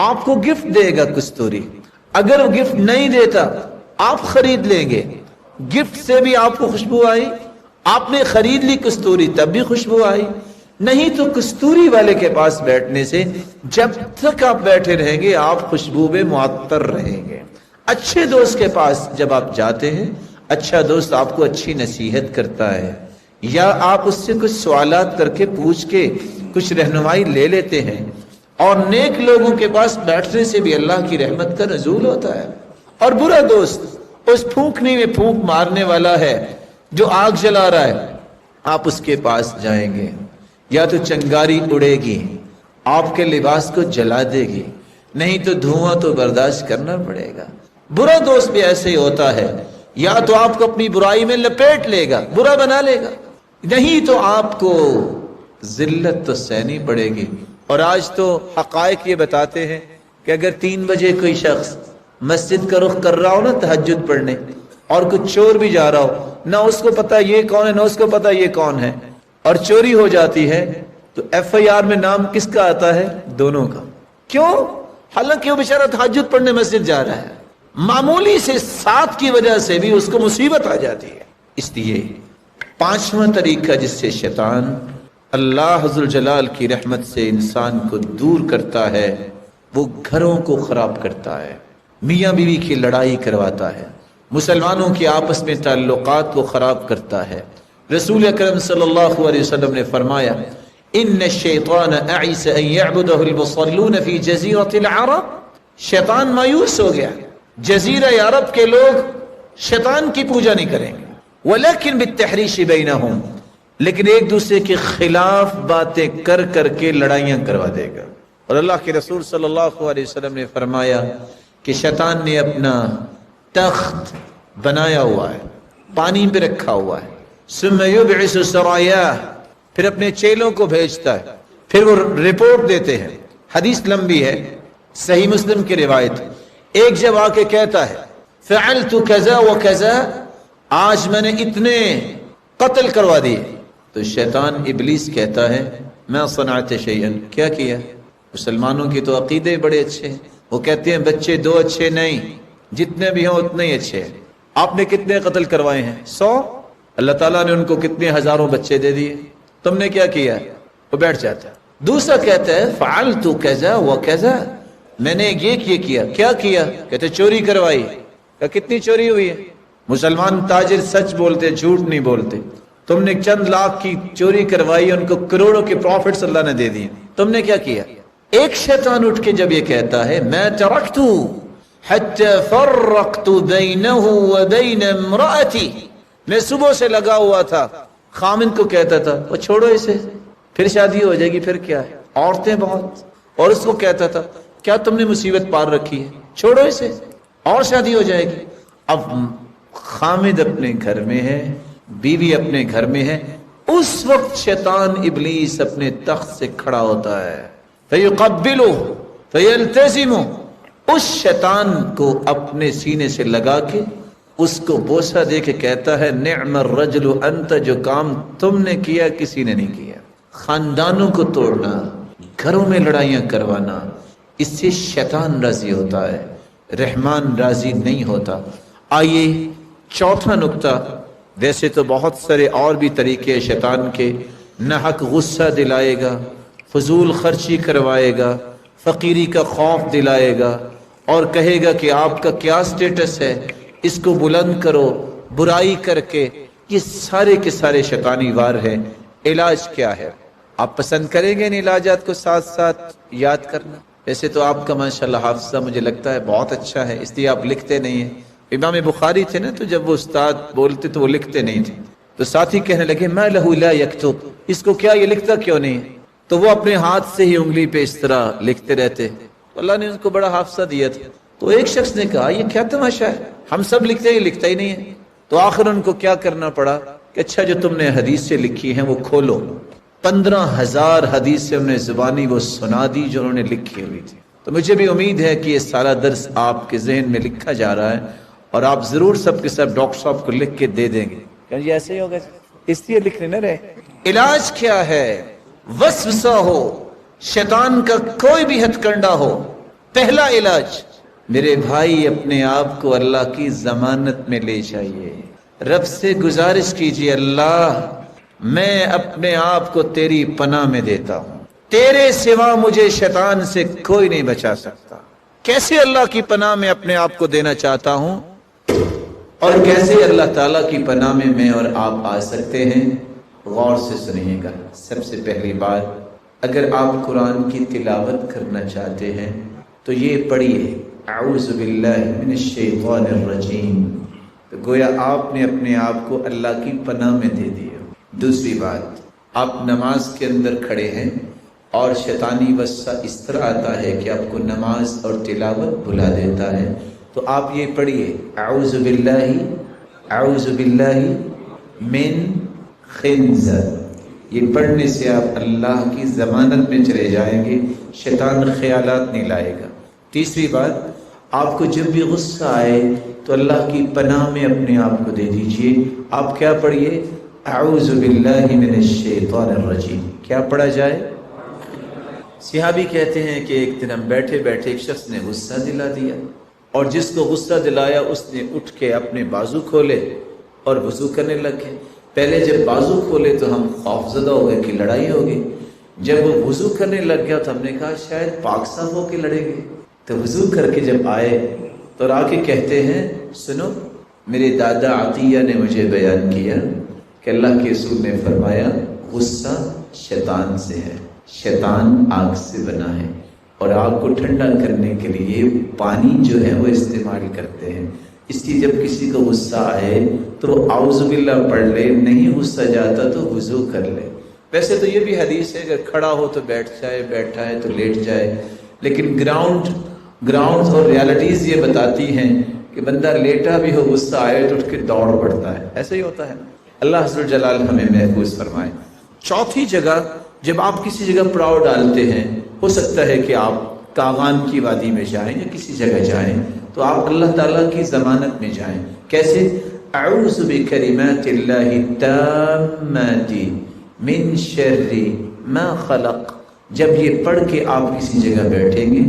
آپ کو گفٹ دے گا کستوری، اگر وہ گفٹ نہیں دیتا آپ خرید لیں گے، گفٹ سے بھی آپ کو خوشبو آئی، آپ نے خرید لی کستوری تب بھی خوشبو آئی. نہیں تو کستوری والے کے پاس بیٹھنے سے جب تک آپ بیٹھے رہیں گے آپ خوشبو میں معطر رہیں گے. اچھے دوست کے پاس جب آپ جاتے ہیں، اچھا دوست آپ کو اچھی نصیحت کرتا ہے یا آپ اس سے کچھ سوالات کر کے پوچھ کے کچھ رہنمائی لے لیتے ہیں. اور نیک لوگوں کے پاس بیٹھنے سے بھی اللہ کی رحمت کا نزول ہوتا ہے. اور برا دوست اس پھونکنے میں پھونک مارنے والا ہے جو آگ جلا رہا ہے، آپ اس کے پاس جائیں گے یا تو چنگاری اڑے گی، آپ کے لباس کو جلا دے گی، نہیں تو دھواں تو برداشت کرنا پڑے گا. برا دوست بھی ایسے ہی ہوتا ہے، یا تو آپ کو اپنی برائی میں لپیٹ لے گا، برا بنا لے گا، نہیں تو آپ کو ذلت تو سہنی پڑے گی. اور آج تو حقائق یہ بتاتے ہیں کہ اگر 3 بجے کوئی شخص مسجد کا رخ کر رہا ہو نا تہجد پڑھنے، اور کچھ چور بھی جا رہا ہو، نہ اس کو پتا یہ کون ہے نہ اس کو پتا یہ کون ہے، اور چوری ہو جاتی ہے تو FIR میں نام کس کا آتا ہے؟ دونوں کا. کیوں؟ حالانکہ وہ بیچارہ تہجد پڑھنے مسجد جا رہا ہے، معمولی سے ساتھ کی وجہ سے بھی اس کو مصیبت آ جاتی ہے. اس لیے 5واں طریقہ جس سے شیطان اللہ ذوالجلال کی رحمت سے انسان کو دور کرتا ہے وہ گھروں کو خراب کرتا ہے، میاں بیوی کی لڑائی کرواتا ہے، مسلمانوں کے آپس میں تعلقات کو خراب کرتا ہے. رسول اکرم صلی اللہ علیہ وسلم نے فرمایا ان الشیطان اعیس ان یعبدہ المصلون فی جزیرۃ العرب، شیطان مایوس ہو گیا، جزیرہ عرب کے لوگ شیطان کی پوجا نہیں کریں گے. ولیکن بالتحریش بینہم، لیکن ایک دوسرے کے خلاف باتیں کر کر کے لڑائیاں کروا دے گا. اور اللہ کے رسول صلی اللہ علیہ وسلم نے فرمایا کہ شیطان نے اپنا تخت بنایا ہوا ہے، پانی پہ رکھا ہوا ہے، ثم یبعث سرایاہ، پھر اپنے چیلوں کو بھیجتا ہے، پھر وہ رپورٹ دیتے ہیں. حدیث لمبی ہے، صحیح مسلم کی روایت. ایک جب آ کے کہتا ہے فعلت کذا و کذا، آج میں نے اتنے قتل کروا دیے، تو شیطان ابلیس کہتا ہے ما صنعت شیئا، کیا کیا؟ مسلمانوں کی تو عقیدے بڑے اچھے ہیں، وہ کہتے ہیں بچے 2 اچھے نہیں، جتنے بھی ہوں اتنے ہی اچھے ہیں. آپ نے کتنے قتل کروائے ہیں؟ 100. اللہ تعالیٰ نے ان کو کتنے ہزاروں بچے دے دیے، تم نے کیا کیا؟ وہ بیٹھ جاتا ہے. دوسرا کہتا ہے فعلت کذا و کذا، میں نے یہ کیا. کیا کیا؟ کہتے چوری کروائی. کہ کتنی چوری ہوئی ہے؟ مسلمان تاجر سچ بولتے، جھوٹ نہیں بولتے. تم نے چند لاکھ کی چوری کروائی، ان کو کروڑوں کے پروفٹس اللہ نے دے دیے، تم نے کیا کیا؟ ایک شیطان اٹھ کے جب یہ کہتا ہے میں ترکت حتی فرقت بینہ وبین امرأتی، میں صبح سے لگا ہوا تھا، خامن کو کہتا تھا وہ چھوڑو اسے، پھر شادی ہو جائے گی، پھر کیا ہے، عورتیں بہت، اور اس کو کہتا تھا کیا تم نے مصیبت پار رکھی ہے، چھوڑو اسے اور شادی ہو جائے گی. اب خامد اپنے گھر میں ہے، بیوی اپنے گھر میں ہے، اس وقت شیطان ابلیس اپنے تخت سے کھڑا ہوتا ہے، فَيُقَبِّلُهُ فَيَلْتَزِمُهُ، اس شیطان کو اپنے سینے سے لگا کے اس کو بوسہ دے کے کہتا ہے نعم الرجل انت، جو کام تم نے کیا کسی نے نہیں کیا. خاندانوں کو توڑنا، گھروں میں لڑائیاں کروانا، اس سے شیطان راضی ہوتا ہے، رحمان راضی نہیں ہوتا. آئیے چوتھا نکتہ، ویسے تو بہت سارے اور بھی طریقے شیطان کے، نہ حق غصہ دلائے گا، فضول خرچی کروائے گا، فقیری کا خوف دلائے گا، اور کہے گا کہ آپ کا کیا سٹیٹس ہے، اس کو بلند کرو، برائی کر کے. یہ سارے کے سارے شیطانی وار ہیں. علاج کیا ہے؟ آپ پسند کریں گے ان علاجات کو ساتھ ساتھ یاد کرنا؟ ویسے تو آپ کا ماشاءاللہ حافظہ مجھے لگتا ہے بہت اچھا ہے، اس لیے آپ لکھتے نہیں ہیں. امام بخاری تھے نا، تو جب وہ استاد بولتے تو وہ لکھتے نہیں تھے. تو ساتھی کہنے لگے ما لہو لا یکتب، اس کو کیا یہ لکھتا کیوں نہیں؟ تو وہ اپنے ہاتھ سے ہی انگلی پہ اس طرح لکھتے رہتے. اللہ نے ان کو بڑا حافظہ دیا تھا. تو ایک شخص نے کہا یہ کیا تماشا ہے، ہم سب لکھتے ہیں، یہ لکھتا ہی نہیں ہے. تو آخر ان کو کیا کرنا پڑا کہ اچھا جو تم نے حدیث سے لکھی ہیں وہ کھولو. 15,000 حدیثیں انہیں زبانی وہ سنا دی جو انہوں نے لکھی ہوئی تھی. تو مجھے بھی امید ہے کہ یہ سارا درس آپ کے ذہن میں لکھا جا رہا ہے اور آپ ضرور سب کے سب ڈاکٹر صاحب کو لکھ کے دے دیں گے کہ یہ ایسے ہی ہوگا، اس لیے لکھنے نہ رہے. علاج کیا ہے؟ وسوسہ ہو، شیطان کا کوئی بھی ہتھ کنڈا ہو، پہلا علاج میرے بھائی اپنے آپ کو اللہ کی ضمانت میں لے جائیے. رب سے گزارش کیجیے اللہ میں اپنے آپ کو تیری پناہ میں دیتا ہوں، تیرے سوا مجھے شیطان سے کوئی نہیں بچا سکتا. کیسے اللہ کی پناہ میں اپنے آپ کو دینا چاہتا ہوں اور کیسے اللہ تعالیٰ کی پناہ میں میں اور آپ آ سکتے ہیں؟ غور سے سنیے گا. سب سے پہلی بات، اگر آپ قرآن کی تلاوت کرنا چاہتے ہیں تو یہ پڑھیے اعوذ باللہ من الشیطان الرجیم. تو گویا آپ نے اپنے آپ کو اللہ کی پناہ میں دے دیا. دوسری بات، آپ نماز کے اندر کھڑے ہیں اور شیطانی وسوسہ اس طرح آتا ہے کہ آپ کو نماز اور تلاوت بھلا دیتا ہے، تو آپ یہ پڑھیے اعوذ باللہ من خنزر. یہ پڑھنے سے آپ اللہ کی ضمانت میں چلے جائیں گے، شیطان خیالات نہیں لائے گا. تیسری بات، آپ کو جب بھی غصہ آئے تو اللہ کی پناہ میں اپنے آپ کو دے دیجئے. آپ کیا پڑھیے؟ اعوذ باللہ من الشیطان الرجیم. کیا پڑھا جائے؟ صحابی کہتے ہیں کہ ایک دن ہم بیٹھے بیٹھے ایک شخص نے غصہ دلا دیا، اور جس کو غصہ دلایا اس نے اٹھ کے اپنے بازو کھولے اور وضو کرنے لگے. پہلے جب بازو کھولے تو ہم خوف زدہ ہو گئے کہ لڑائی ہوگی. جب وہ وضو کرنے لگ گیا تو ہم نے کہا شاید پاک صاف ہو کے لڑیں گے. تو وضو کر کے جب آئے تو آ کے کہتے ہیں سنو، میرے دادا عطیہ نے مجھے بیان کیا کہ اللہ کے رسول نے فرمایا غصہ شیطان سے ہے، شیطان آگ سے بنا ہے، اور آگ کو ٹھنڈا کرنے کے لیے پانی جو ہے وہ استعمال کرتے ہیں. اس لیے جب کسی کو غصہ آئے تو وہ اعوذ باللہ پڑھ لے، نہیں غصہ جاتا تو وضو کر لے. ویسے تو یہ بھی حدیث ہے اگر کھڑا ہو تو بیٹھ جائے، بیٹھا ہے تو لیٹ جائے، لیکن گراؤنڈ اور ریالٹیز یہ بتاتی ہیں کہ بندہ لیٹا بھی ہو غصہ آئے تو اٹھ کے دوڑ پڑتا ہے. ایسا ہی ہوتا ہے. اللہ عز و جلال ہمیں محفوظ فرمائے. چوتھی جگہ، جب آپ کسی جگہ پڑاؤ ڈالتے ہیں، ہو سکتا ہے کہ آپ کاغان کی وادی میں جائیں یا کسی جگہ جائیں، تو آپ اللہ تعالیٰ کی ضمانت میں جائیں. کیسے؟ اعوذ بکلمات اللہ التامات من شر ما خلق. جب یہ پڑھ کے آپ کسی جگہ بیٹھیں گے،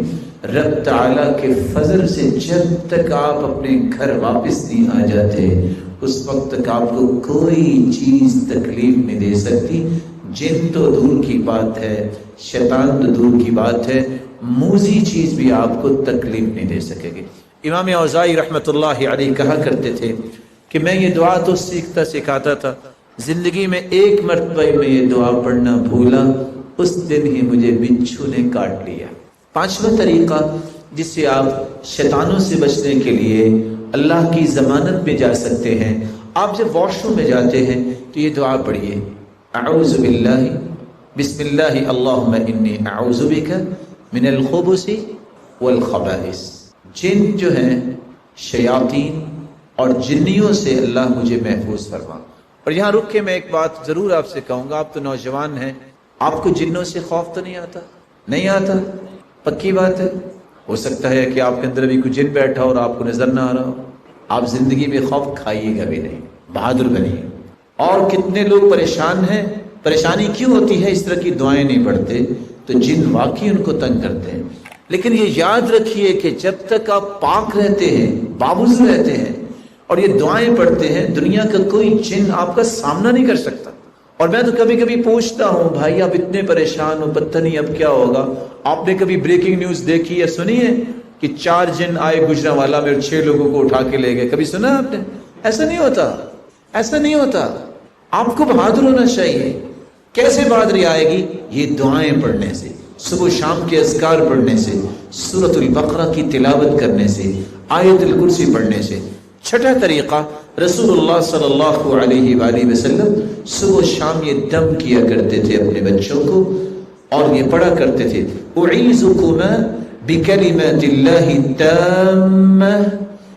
رب تعالیٰ کے فضل سے جب تک آپ اپنے گھر واپس نہیں آ جاتے اس وقت تک آپ کو کوئی چیز تکلیف نہیں دے سکتی. جن تو دور کی بات ہے، شیطان تو دور کی بات ہے، موذی چیز بھی آپ کو تکلیف نہیں دے سکے گی. امام اوزاعی رحمۃ اللہ علیہ کہا کرتے تھے کہ میں یہ دعا تو سکھاتا تھا، زندگی میں ایک مرتبہ میں یہ دعا پڑھنا بھولا، اس دن ہی مجھے بچھو نے کاٹ لیا. پانچواں طریقہ جس سے آپ شیطانوں سے بچنے کے لیے اللہ کی ضمانت میں جا سکتے ہیں، آپ جب واش روم میں جاتے ہیں تو یہ دعا پڑھیے اعوذ باللہ بسم اللہ اللہم انی اعوذ بک من الخبث والخبائث. جن جو ہیں شیاطین اور جنیوں سے اللہ مجھے محفوظ فرما. اور یہاں رک کے میں ایک بات ضرور آپ سے کہوں گا، آپ تو نوجوان ہیں، آپ کو جنوں سے خوف تو نہیں آتا؟ نہیں آتا؟ پکی بات ہے. ہو سکتا ہے کہ آپ کے اندر بھی کوئی جن بیٹھا اور آپ کو نظر نہ آ رہا ہو. آپ زندگی میں خوف کھائیے گا بھی نہیں، بہادر بنیے. اور کتنے لوگ پریشان ہیں، پریشانی کیوں ہوتی ہے؟ اس طرح کی دعائیں نہیں پڑھتے تو جن واقعی ان کو تنگ کرتے ہیں. لیکن یہ یاد رکھیے کہ جب تک آپ پاک رہتے ہیں، بابوز رہتے ہیں اور یہ دعائیں پڑھتے ہیں، دنیا کا کوئی جن آپ کا سامنا نہیں کر سکتا. اور میں تو کبھی کبھی پوچھتا ہوں بھائی آپ اتنے پریشان ہو، پتہ نہیں اب کیا ہوگا. آپ نے کبھی بریکنگ نیوز دیکھی یا سنی ہے کہ 4 جن آئے گجرانوالا میں اور 6 لوگوں کو اٹھا کے لے گئے؟ کبھی سنا آپ نے؟ ایسا نہیں ہوتا، ایسا نہیں ہوتا. آپ کو بہادر ہونا چاہیے. کیسے بہادری آئے گی؟ یہ دعائیں پڑھنے سے، صبح شام کے اذکار پڑھنے سے، سورۃ البقرہ کی تلاوت کرنے سے، آیت الکرسی پڑھنے سے. چھٹا طریقہ، رسول اللہ صلی اللہ علیہ وآلہ وسلم صبح و شام یہ دم کیا کرتے تھے اپنے بچوں کو، اور یہ پڑھا کرتے تھے اعیذکما بکلمات اللہ التامہ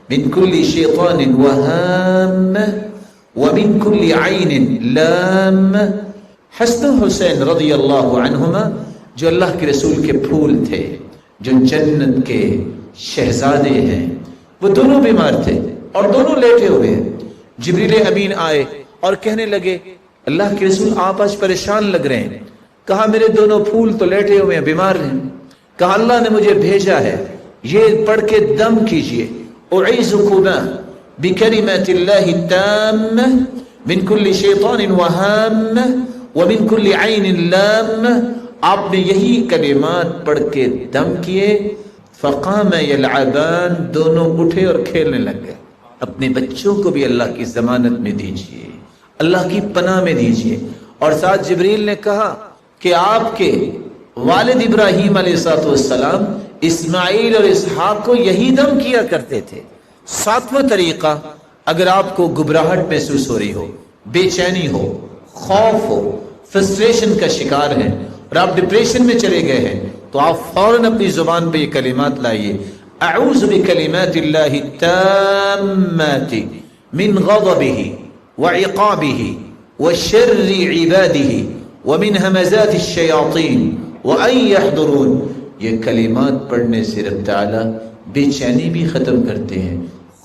من کل شیطان وہامہ ومن کل عین لامہ۔ حسن و حسین رضی اللہ عنہما جو اللہ کے رسول کے پھول تھے، جو جنت کے شہزادے ہیں، وہ دونوں بیمار تھے اور دونوں لیٹے ہوئے ہیں۔ جبریل امین آئے اور کہنے لگے اللہ کے رسول آپ آج پریشان لگ رہے ہیں۔ کہا میرے دونوں پھول تو لیٹے ہوئے ہیں، بیمار ہیں۔ کہا اللہ نے مجھے بھیجا ہے، یہ پڑھ کے دم کیجئے اعیذکما بکلمات اللہ التامہ من کل شیطان وہامہ ومن کل عین لامہ۔ آپ نے یہی کلمات پڑھ کے دم کیے، فقام یلعبان، دونوں اٹھے اور کھیلنے لگ گئے۔ اپنے بچوں کو بھی اللہ کی ضمانت میں دیجئے، اللہ کی پناہ میں دیجئے۔ اور ساتھ جبریل نے کہا کہ آپ کے والد ابراہیم علیہ السلام اسماعیل اور اسحاق کو یہی دم کیا کرتے تھے۔ ساتواں طریقہ، اگر آپ کو گھبراہٹ محسوس ہو رہی ہو، بے چینی ہو، خوف ہو، فرسٹریشن کا شکار ہیں اور آپ ڈپریشن میں چلے گئے ہیں، تو آپ فوراً اپنی زبان پہ یہ کلمات لائیے اعوذ بکلمات اللہ التامات من غضبہ وعقابہ وشر عبادہ ومن ہمزات الشیاطین وان یحضرون۔ یہ کلمات پڑھنے سے رب تعالیٰ بے چینی بھی ختم کرتے ہیں،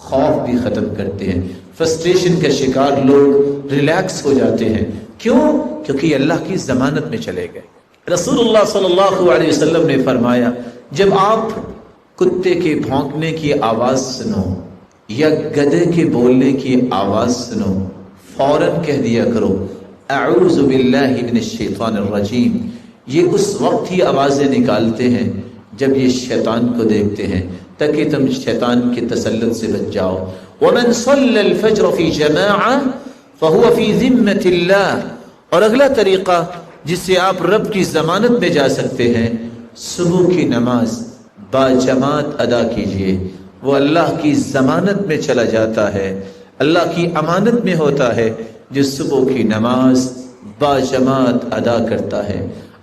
خوف بھی ختم کرتے ہیں، فرسٹریشن کا شکار لوگ ریلیکس ہو جاتے ہیں۔ کیوں؟ کیونکہ یہ اللہ کی ضمانت میں چلے گئے۔ رسول اللہ صلی اللہ علیہ وسلم نے فرمایا جب آپ کتے کے بھونکنے کی آواز سنو یا گدھے کے بولنے کی آواز سنو، فوراً کہہ دیا کرو اعوذ باللہ من الشیطان الرجیم۔ یہ اس وقت ہی آوازیں نکالتے ہیں جب یہ شیطان کو دیکھتے ہیں، تاکہ تم شیطان کے تسلط سے بچ جاؤ۔ ومن صلی الفجر فی جماعہ فہو فی ذمۃ اللہ۔ اور اگلا طریقہ جس سے آپ رب کی ضمانت میں جا سکتے ہیں، صبح کی نماز باجماعت ادا کیجئے۔ وہ اللہ کی ضمانت میں چلا جاتا ہے، اللہ کی امانت میں ہوتا ہے جو صبح کی نماز باجماعت ادا کرتا ہے۔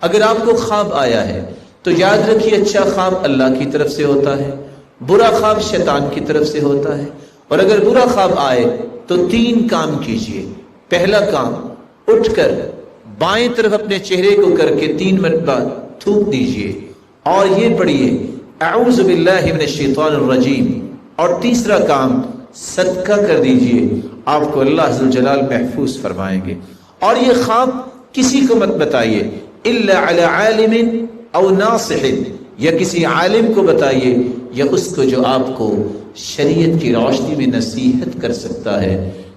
اگر آپ کو خواب آیا ہے تو یاد رکھیے اچھا خواب اللہ کی طرف سے ہوتا ہے، برا خواب شیطان کی طرف سے ہوتا ہے۔ اور اگر برا خواب آئے تو 3 کام کیجئے۔ پہلا کام، اٹھ کر بائیں طرف اپنے چہرے کو کر کے 3 مرتبہ تھوک دیجئے اور یہ پڑھیے اعوذ باللہ من الشیطان الرجیم۔ اور تیسرا کام، صدقہ کر دیجئے، آپ کو اللہ عز و جلال محفوظ فرمائیں گے۔ اور یہ خواب کسی کو مت بتائیے الا علی عالم او ناصح، یا کسی عالم کو بتائیے یا اس کو جو آپ کو شریعت کی روشنی میں نصیحت کر سکتا ہے۔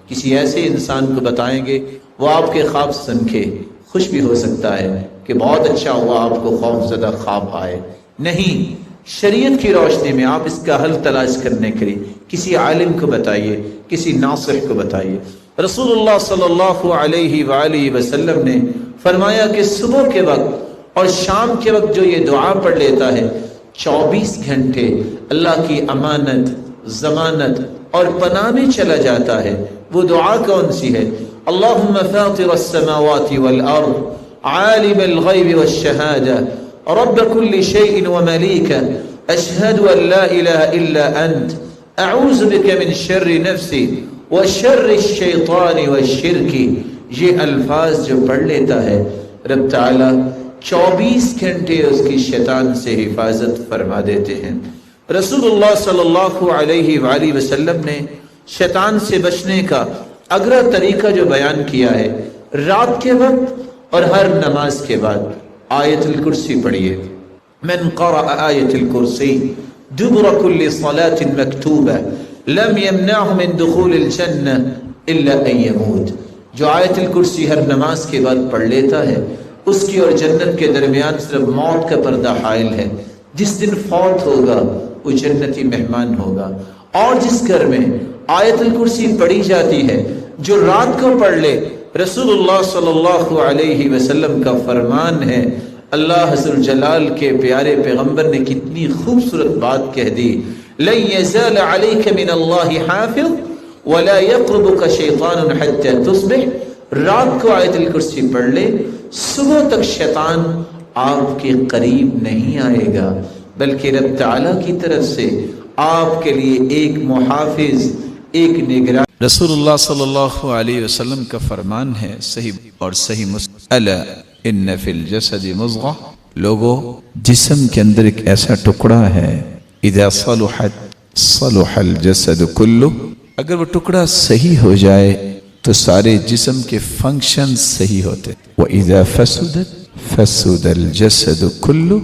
کسی ایسے انسان کو بتائیں گے وہ آپ کے خواب سن کے خوش بھی ہو سکتا ہے کہ بہت اچھا ہوا آپ کو خوف زدہ خواب آئے۔ نہیں، شریعت کی روشنی میں آپ اس کا حل تلاش کرنے کے لیے کسی عالم کو بتائیے، کسی ناصح کو بتائیے۔ رسول اللہ صلی اللہ علیہ وآلہ وسلم نے فرمایا کہ صبح کے وقت اور شام کے وقت جو یہ دعا پڑھ لیتا ہے 24 گھنٹے اللہ کی امانت، ضمانت اور پناہ میں چلا جاتا ہے۔ وہ دعا کون سی ہے؟ اللہم فاطر السماوات والارض عالم الغیب والشہادہ رب کل شیء وملیکہ اشہد ان لا الہ الا انت اعوذ بک من شر نفسی وشر الشیطان والشرک۔ یہ الفاظ جو پڑھ لیتا ہے رب تعالی 24 گھنٹے اس کی شیطان سے حفاظت فرما دیتے ہیں۔ رسول اللہ صلی اللہ علیہ وآلہ وسلم نے شیطان سے بچنے کا اگلا طریقہ جو بیان کیا ہے، رات کے وقت اور ہر نماز کے بعد آیت الکرسی پڑھیے۔ من قرأ آیت الکرسی دبر کل صلاة مکتوبہ لم یمنعہ من دخول الجنہ الا ان یموت۔ جو آیت الکرسی ہر نماز کے بعد پڑھ لیتا ہے، اس کی اور جنت کے درمیان صرف موت کا پردہ حائل ہے۔ جس دن فوت ہوگا وہ جنتی مہمان ہوگا۔ اور جس گھر میں آیت الکرسی پڑھی جاتی ہے، جو رات کو پڑھ لے، رسول اللہ صلی اللہ علیہ وسلم کا فرمان ہے، اللہ عز و جلال کے پیارے پیغمبر نے کتنی خوبصورت بات کہہ دی، لن یزال علیک من اللہ حافظ وَلَا يَقْرُبُكَ شَيْطَانٌ حَتَّى تُصْبِحْ، رات کو آیت الکرسی پڑھ لے، صبح تک شیطان آپ کے قریب نہیں آئے گا، بلکہ رب تعالیٰ کی طرف سے آپ کے لیے ایک محافظ، ایک نگراں۔ رسول اللہ صلی اللہ علیہ وسلم کا فرمان ہے صحیح اور صحیح مسلم، الا ان فی الجسد مضغہ، لوگو جسم کے اندر ایک ایسا ٹکڑا ہے، اذا صلحت صلح الجسد کلہ، اگر وہ ٹکڑا صحیح ہو جائے تو سارے جسم کے فنکشن صحیح ہوتے، وَإِذَا فَسُدَتْ فَسُدَ الْجَسَدُ كُلُّ،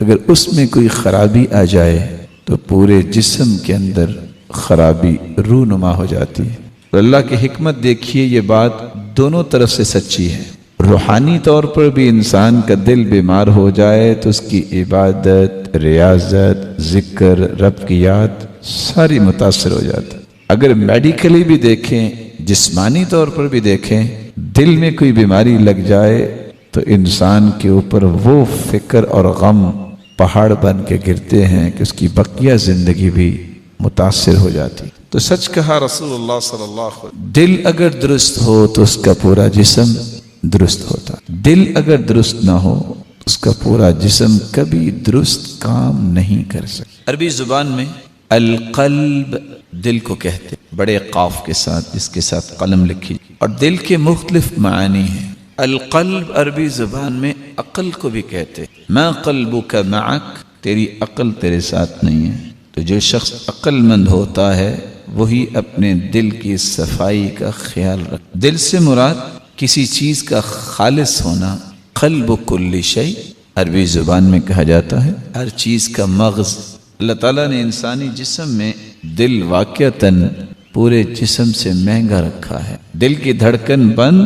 اگر اس میں کوئی خرابی آ جائے تو پورے جسم کے اندر خرابی رونما ہو جاتی ہے۔ اور اللہ کی حکمت دیکھیے، یہ بات دونوں طرف سے سچی ہے۔ روحانی طور پر بھی انسان کا دل بیمار ہو جائے تو اس کی عبادت، ریاضت، ذکر، رب کی یاد ساری متاثر ہو جاتی۔ اگر میڈیکلی بھی دیکھیں، جسمانی طور پر بھی دیکھیں، دل میں کوئی بیماری لگ جائے تو انسان کے اوپر وہ فکر اور غم پہاڑ بن کے گرتے ہیں کہ اس کی بقیہ زندگی بھی متاثر ہو جاتی۔ تو سچ کہا رسول اللہ صلی اللہ علیہ وسلم، دل اگر درست ہو تو اس کا پورا جسم درست ہوتا، دل اگر درست نہ ہو تو اس کا پورا جسم کبھی درست کام نہیں کر سکتا۔ عربی زبان میں القلب دل کو کہتے، بڑے قاف کے ساتھ، جس کے ساتھ قلم لکھی، اور دل کے مختلف معانی ہیں۔ القلب عربی زبان میں عقل کو بھی کہتے، ما قلبک معک، تیری عقل تیرے ساتھ نہیں ہے۔ تو جو شخص عقل مند ہوتا ہے وہی اپنے دل کی صفائی کا خیال رکھ۔ دل سے مراد کسی چیز کا خالص ہونا۔ قلب کل شیء عربی زبان میں کہا جاتا ہے ہر چیز کا مغز۔ اللہ تعالیٰ نے انسانی جسم میں دل واقعتاً پورے جسم سے مہنگا رکھا ہے۔ دل کی دھڑکن بند،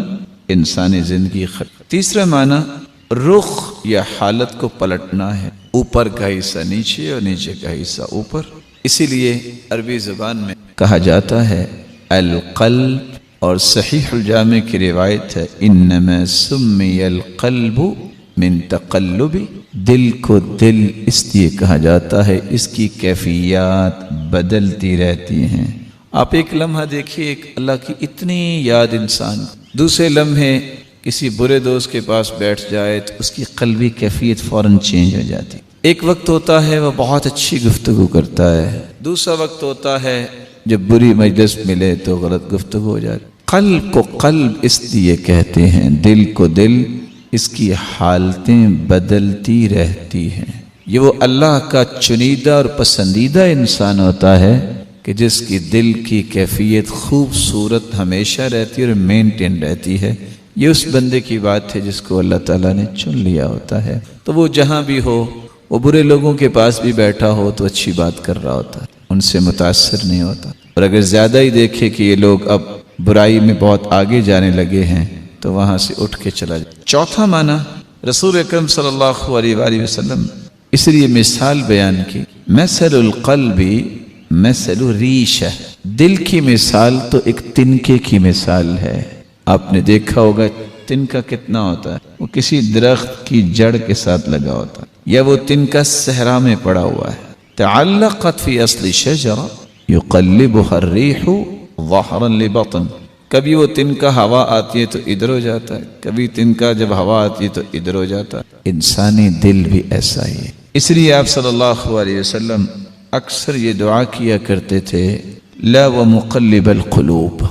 انسانی زندگی ختم۔ تیسرا معنی رخ یا حالت کو پلٹنا ہے، اوپر کا حصہ نیچے اور نیچے کا حصہ اوپر۔ اسی لیے عربی زبان میں کہا جاتا ہے القلب، اور صحیح الجامع کی روایت ہے انما سمی القلب من تقلب، دل کو دل اس لیے کہا جاتا ہے اس کی کیفیات بدلتی رہتی ہیں۔ آپ ایک لمحہ دیکھیے، ایک اللہ کی اتنی یاد انسان، دوسرے لمحے کسی برے دوست کے پاس بیٹھ جائے تو اس کی قلبی کیفیت فوراً چینج ہو جاتی۔ ایک وقت ہوتا ہے وہ بہت اچھی گفتگو کرتا ہے، دوسرا وقت ہوتا ہے جب بری مجلس ملے تو غلط گفتگو ہو جاتی۔ قلب کو قلب اس لیے کہتے ہیں، دل کو دل، اس کی حالتیں بدلتی رہتی ہیں۔ یہ وہ اللہ کا چنیدہ اور پسندیدہ انسان ہوتا ہے کہ جس کی دل کی کیفیت خوبصورت ہمیشہ رہتی ہے اور مینٹین رہتی ہے۔ یہ اس بندے کی بات ہے جس کو اللہ تعالیٰ نے چن لیا ہوتا ہے۔ تو وہ جہاں بھی ہو، وہ برے لوگوں کے پاس بھی بیٹھا ہو تو اچھی بات کر رہا ہوتا ہے، ان سے متاثر نہیں ہوتا۔ اور اگر زیادہ ہی دیکھے کہ یہ لوگ اب برائی میں بہت آگے جانے لگے ہیں تو وہاں سے اٹھ کے چلا جائے۔ چوتھا معنی رسول اکرم صلی اللہ علیہ وآلہ وسلم اس لیے مثال بیان کی، مثل القلب مثل ریشہ، دل کی مثال تو ایک تنکے کی مثال ہے۔ آپ نے دیکھا ہوگا تنکا کتنا ہوتا ہے، وہ کسی درخت کی جڑ کے ساتھ لگا ہوتا ہے، یا وہ تنکا صحرا میں پڑا ہوا ہے۔ تعلقت فی اصل شجرہ یقلبها الریح ظہرا لبطن، کبھی وہ تنکا ہوا آتی ہے تو ادھر ہو جاتا ہے، کبھی تنکا جب ہوا آتی ہے تو ادھر ہو جاتا ہے۔ انسانی دل بھی ایسا ہی ہے۔ اس لیے آپ صلی اللہ علیہ وسلم اکثر یہ دعا کیا کرتے تھے، لا ومقلب القلوب،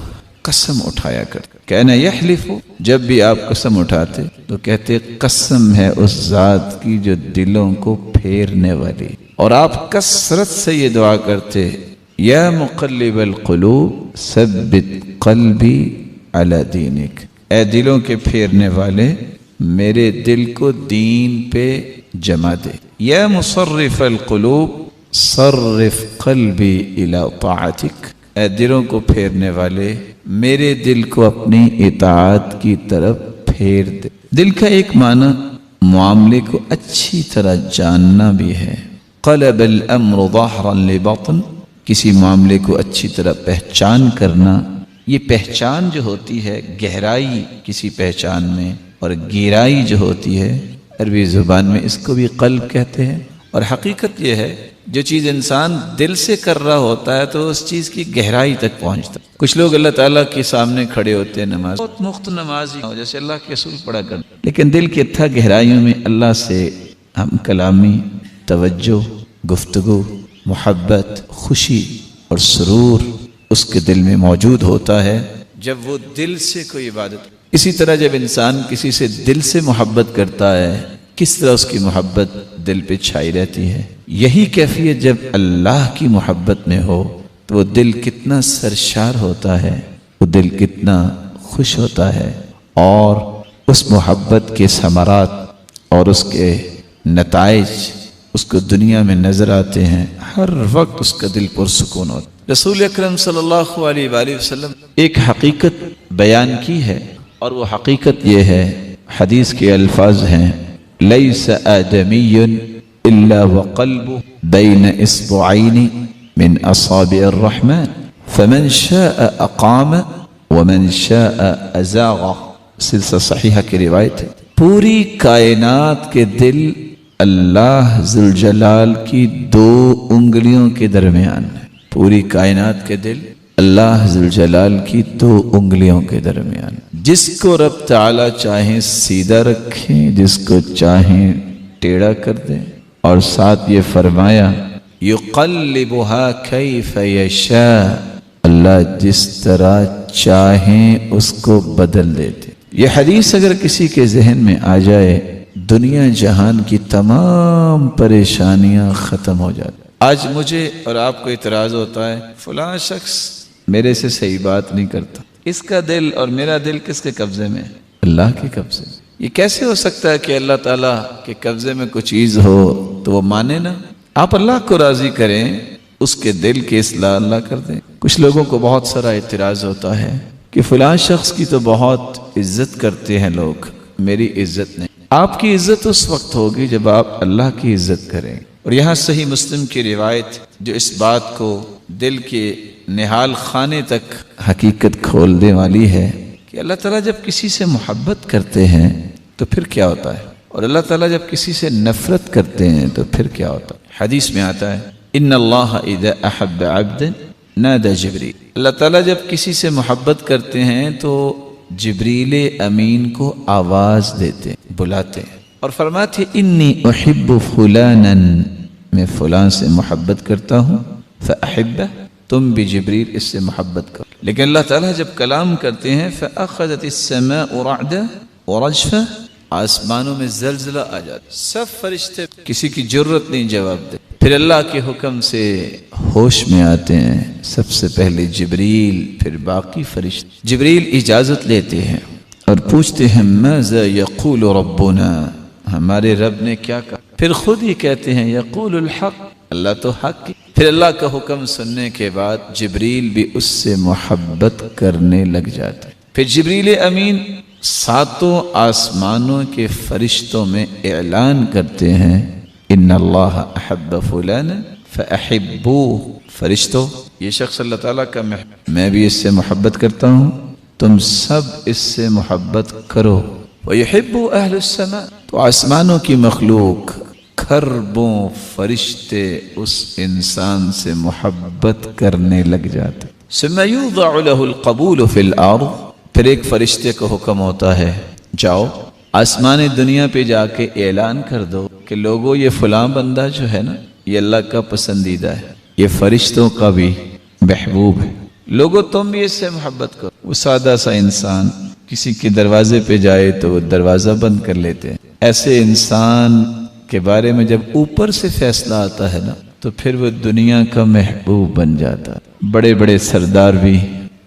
قسم اٹھایا کرتے، کہنا یحلف، جب بھی آپ قسم اٹھاتے تو کہتے قسم ہے اس ذات کی جو دلوں کو پھیرنے والی۔ اور آپ کثرت سے یہ دعا کرتے، یا مقلب القلوب ثبت قلبی علی دینک، اے دلوں کے پھیرنے والے میرے دل کو دین پہ جما دے۔ یا مصرف القلوب صرف قلبی الی طاعتک، اے دلوں کو پھیرنے والے میرے دل کو اپنی اطاعت کی طرف پھیر دے۔ دل کا ایک معنی معاملے کو اچھی طرح جاننا بھی ہے۔ قلب الامر ظہرا لبطن، کسی معاملے کو اچھی طرح پہچان کرنا۔ یہ پہچان جو ہوتی ہے، گہرائی کسی پہچان میں اور گہرائی جو ہوتی ہے، عربی زبان میں اس کو بھی قلب کہتے ہیں۔ اور حقیقت یہ ہے جو چیز انسان دل سے کر رہا ہوتا ہے تو اس چیز کی گہرائی تک پہنچتا ہے۔ کچھ لوگ اللہ تعالیٰ کے سامنے کھڑے ہوتے ہیں، نماز بہت مخت نمازی ہو جیسے اللہ کے رسول پڑھا کرتے، لیکن دل کی اتھا گہرائیوں میں اللہ سے ہم کلامی، توجہ، گفتگو، محبت، خوشی اور سرور اس کے دل میں موجود ہوتا ہے جب وہ دل سے کوئی عبادت۔ اسی طرح جب انسان کسی سے دل سے محبت کرتا ہے، کس طرح اس کی محبت دل پہ چھائی رہتی ہے۔ یہی کیفیت جب اللہ کی محبت میں ہو تو وہ دل کتنا سرشار ہوتا ہے، وہ دل کتنا خوش ہوتا ہے، اور اس محبت کے ثمرات اور اس کے نتائج اس کو دنیا میں نظر آتے ہیں، ہر وقت اس کا دل پرسکون ہوتا ہے۔ رسول اکرم صلی اللہ علیہ وآلہ وسلم ایک حقیقت بیان کی ہے، اور وہ حقیقت یہ ہے، حدیث کے الفاظ ہیں لیس آدمی الا وقلب بین اصبعین من اصابع الرحمن فمن شاء اقام ومن شاء ازاغ۔ سلسلہ صحیحہ کی روایت ہے، پوری کائنات کے دل اللہ ذوالجلال کی 2 انگلیوں کے درمیان ہے۔ پوری کائنات کے دل اللہ ذوالجلال کی 2 انگلیوں کے درمیان، جس کو رب تعالی چاہیں سیدھا رکھیں، جس کو چاہیں ٹیڑھا کر دیں، اور ساتھ یہ فرمایا یقلبها کیف یشاء، اللہ جس طرح چاہیں اس کو بدل دیتے۔ یہ حدیث اگر کسی کے ذہن میں آ جائے، دنیا جہان کی تمام پریشانیاں ختم ہو جاتی۔ آج مجھے اور آپ کو اعتراض ہوتا ہے فلاں شخص میرے سے صحیح بات نہیں کرتا، اس کا دل اور میرا دل کس کے قبضے میں؟ اللہ کے قبضے میں۔ یہ کیسے ہو سکتا ہے کہ اللہ تعالیٰ کے قبضے میں کوئی چیز ہو تو وہ مانے نا؟ آپ اللہ کو راضی کریں، اس کے دل کی اصلاح اللہ کر دیں۔ کچھ لوگوں کو بہت سارا اعتراض ہوتا ہے کہ فلاں شخص کی تو بہت عزت کرتے ہیں لوگ، میری عزت نہیں۔ آپ کی عزت اس وقت ہوگی جب آپ اللہ کی عزت کریں۔ اور یہاں صحیح مسلم کی روایت جو اس بات کو دل کے نہال خانے تک حقیقت کھولنے والی ہے کہ اللہ تعالیٰ جب کسی سے محبت کرتے ہیں تو پھر کیا ہوتا ہے، اور اللہ تعالیٰ جب کسی سے نفرت کرتے ہیں تو پھر کیا ہوتا ہے۔ حدیث میں آتا ہے ان اللہ اذا احب عبدا نادى جبریل، اللہ تعالیٰ جب کسی سے محبت کرتے ہیں تو جبریل امین کو آواز دیتے، بلاتے ہیں، اور فرماتے انی احب فلانا، میں فلاں سے محبت کرتا ہوں، فاحبہ، تم بھی جبریل اس سے محبت کرو۔ لیکن اللہ تعالیٰ جب کلام کرتے ہیں فاخذت السماء رعدا ورجفا، آسمانوں میں زلزلہ آ جاتا، سب فرشتے کسی کی جرت نہیں جواب دے، پھر اللہ کے حکم سے ہوش میں آتے ہیں، سب سے پہلے جبریل، پھر باقی فرشتے۔ جبریل اجازت لیتے ہیں اور پوچھتے ہیں ماذا یقول ربنا، ہمارے رب نے کیا کہا؟ پھر خود ہی کہتے ہیں یقول الحق، اللہ تو حق کی۔ پھر اللہ کا حکم سننے کے بعد جبریل بھی اس سے محبت کرنے لگ جاتا ہے۔ پھر جبریل امین 7 آسمانوں کے فرشتوں میں اعلان کرتے ہیں ان اللہ احب فلانا فاحبوه، فرشتوں یہ شخص اللہ تعالیٰ کا میں بھی اس سے محبت کرتا ہوں، تم سب اس سے محبت کرو۔ وَيُحِبُّ أَهْلُ السَّمَاءِ، تو آسمانوں کی مخلوق کھربوں فرشتے اس انسان سے محبت کرنے لگ جاتے۔ ثُمَّ يُوضَعُ لَهُ الْقَبُولُ فِي الْأَرْضِ، پھر ایک فرشتے کو حکم ہوتا ہے جاؤ آسمان دنیا پہ جا کے اعلان کر دو کہ لوگوں یہ فلاں بندہ جو ہے نا یہ اللہ کا پسندیدہ ہے، یہ فرشتوں کا بھی محبوب ہے، لوگوں تم بھی اس سے محبت کرو۔ وہ سادہ سا انسان کسی کے دروازے پہ جائے تو وہ دروازہ بند کر لیتے ہیں، ایسے انسان کے بارے میں جب اوپر سے فیصلہ آتا ہے نا تو پھر وہ دنیا کا محبوب بن جاتا ہے۔ بڑے بڑے سردار بھی،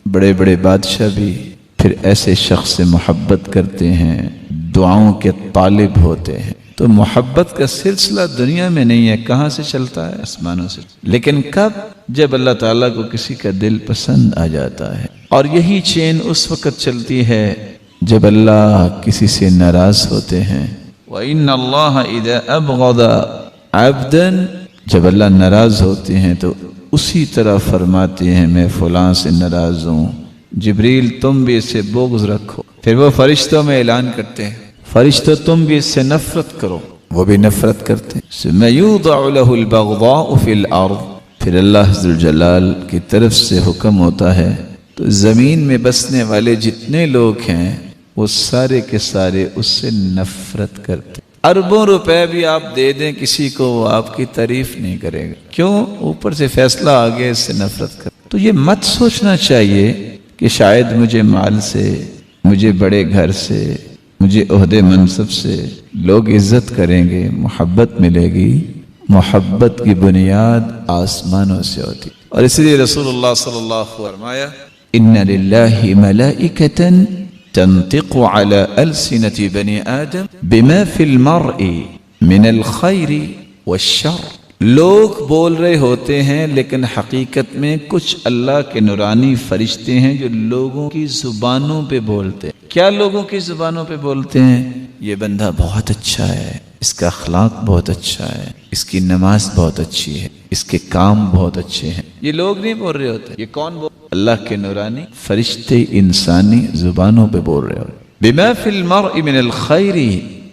بڑے بڑے بادشاہ بھی پھر ایسے شخص سے محبت کرتے ہیں، دعاؤں کے طالب ہوتے ہیں۔ تو محبت کا سلسلہ دنیا میں نہیں ہے، کہاں سے چلتا ہے؟ آسمانوں سے۔ لیکن کب؟ جب اللہ تعالیٰ کو کسی کا دل پسند آ جاتا ہے، اور یہی چین اس وقت چلتی ہے جب اللہ کسی سے ناراض ہوتے ہیں۔ وَإِنَّ اللَّهَ إِذَا أَبْغَضَ عَبْدًا، جب اللہ ناراض ہوتے ہیں تو اسی طرح فرماتے ہیں میں فلاں سے ناراض ہوں، جبریل تم بھی اس سے بغض رکھو۔ پھر وہ فرشتوں میں اعلان کرتے ہیں فرشتوں تم بھی اس سے نفرت کرو۔ وہ بھی نفرت کرتے ہیں۔ ثم یوضع له البغضاء فی الارض، پھر اللہ ذوالجلال کی طرف سے حکم ہوتا ہے تو زمین میں بسنے والے جتنے لوگ ہیں وہ سارے کے سارے اس سے نفرت کرتے۔ اربوں روپے بھی آپ دے دیں کسی کو، وہ آپ کی تعریف نہیں کرے گا، کیوں؟ اوپر سے فیصلہ آگے اس سے نفرت کر۔ تو یہ مت سوچنا چاہیے کہ شاید مجھے مال سے، مجھے بڑے گھر سے، مجھے عہدے منصب سے لوگ عزت کریں گے، محبت ملے گی۔ محبت کی بنیاد آسمانوں سے ہوتی، اور اسی لیے رسول اللہ صلی اللہ علیہ وسلم فرمایا ان للہ ملائکۃ تنطق على ألسنة بني آدم بما في المرء من الخير والشر۔ لوگ بول رہے ہوتے ہیں لیکن حقیقت میں کچھ اللہ کے نورانی فرشتے ہیں جو لوگوں کی زبانوں پہ بولتے ہیں۔ کیا لوگوں کی زبانوں پہ بولتے ہیں؟ یہ بندہ بہت اچھا ہے، اس کا اخلاق بہت اچھا ہے، اس کی نماز بہت اچھی ہے، اس کے کام بہت اچھے ہیں۔ یہ لوگ نہیں بول رہے ہوتے، یہ کون بول؟ اللہ کے نورانی فرشتے انسانی زبانوں پہ بول رہے ہوتے۔ بما فی المرء من الخیر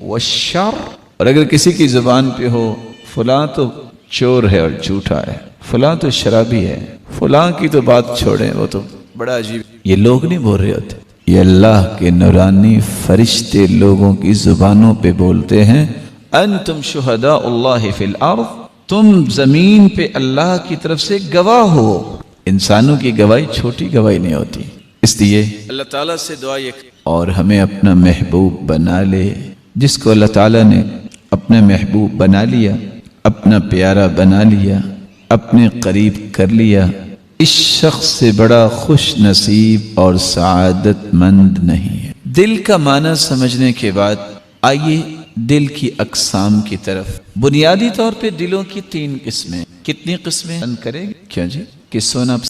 والشر، اور اگر کسی کی زبان پہ ہو فلاں تو چور ہے اور جھوٹا ہے، فلاں تو شرابی ہے، فلاں کی تو بات چھوڑیں وہ تو بڑا عجیب، یہ لوگ نہیں بول رہے ہوتے، یہ اللہ کے نورانی فرشتے لوگوں کی زبانوں پہ بولتے ہیں۔ انتم شہداء اللہ فی الارض، تم زمین پہ اللہ کی طرف سے گواہ ہو۔ انسانوں کی گواہی چھوٹی گواہی نہیں ہوتی، اس لیے اللہ تعالیٰ سے دعا یہ اور ہمیں اپنا محبوب بنا لے۔ جس کو اللہ تعالیٰ نے اپنا محبوب بنا لیا، اپنا پیارا بنا لیا، اپنے قریب کر لیا، اس شخص سے بڑا خوش نصیب اور سعادت مند نہیں ہے۔ دل کا معنی سمجھنے کے بعد آئیے دل کی اقسام کی طرف۔ بنیادی طور پہ دلوں کی 3 قسمیں۔ کتنی قسمیں کریں گے؟ کیا جی؟ کہ سونا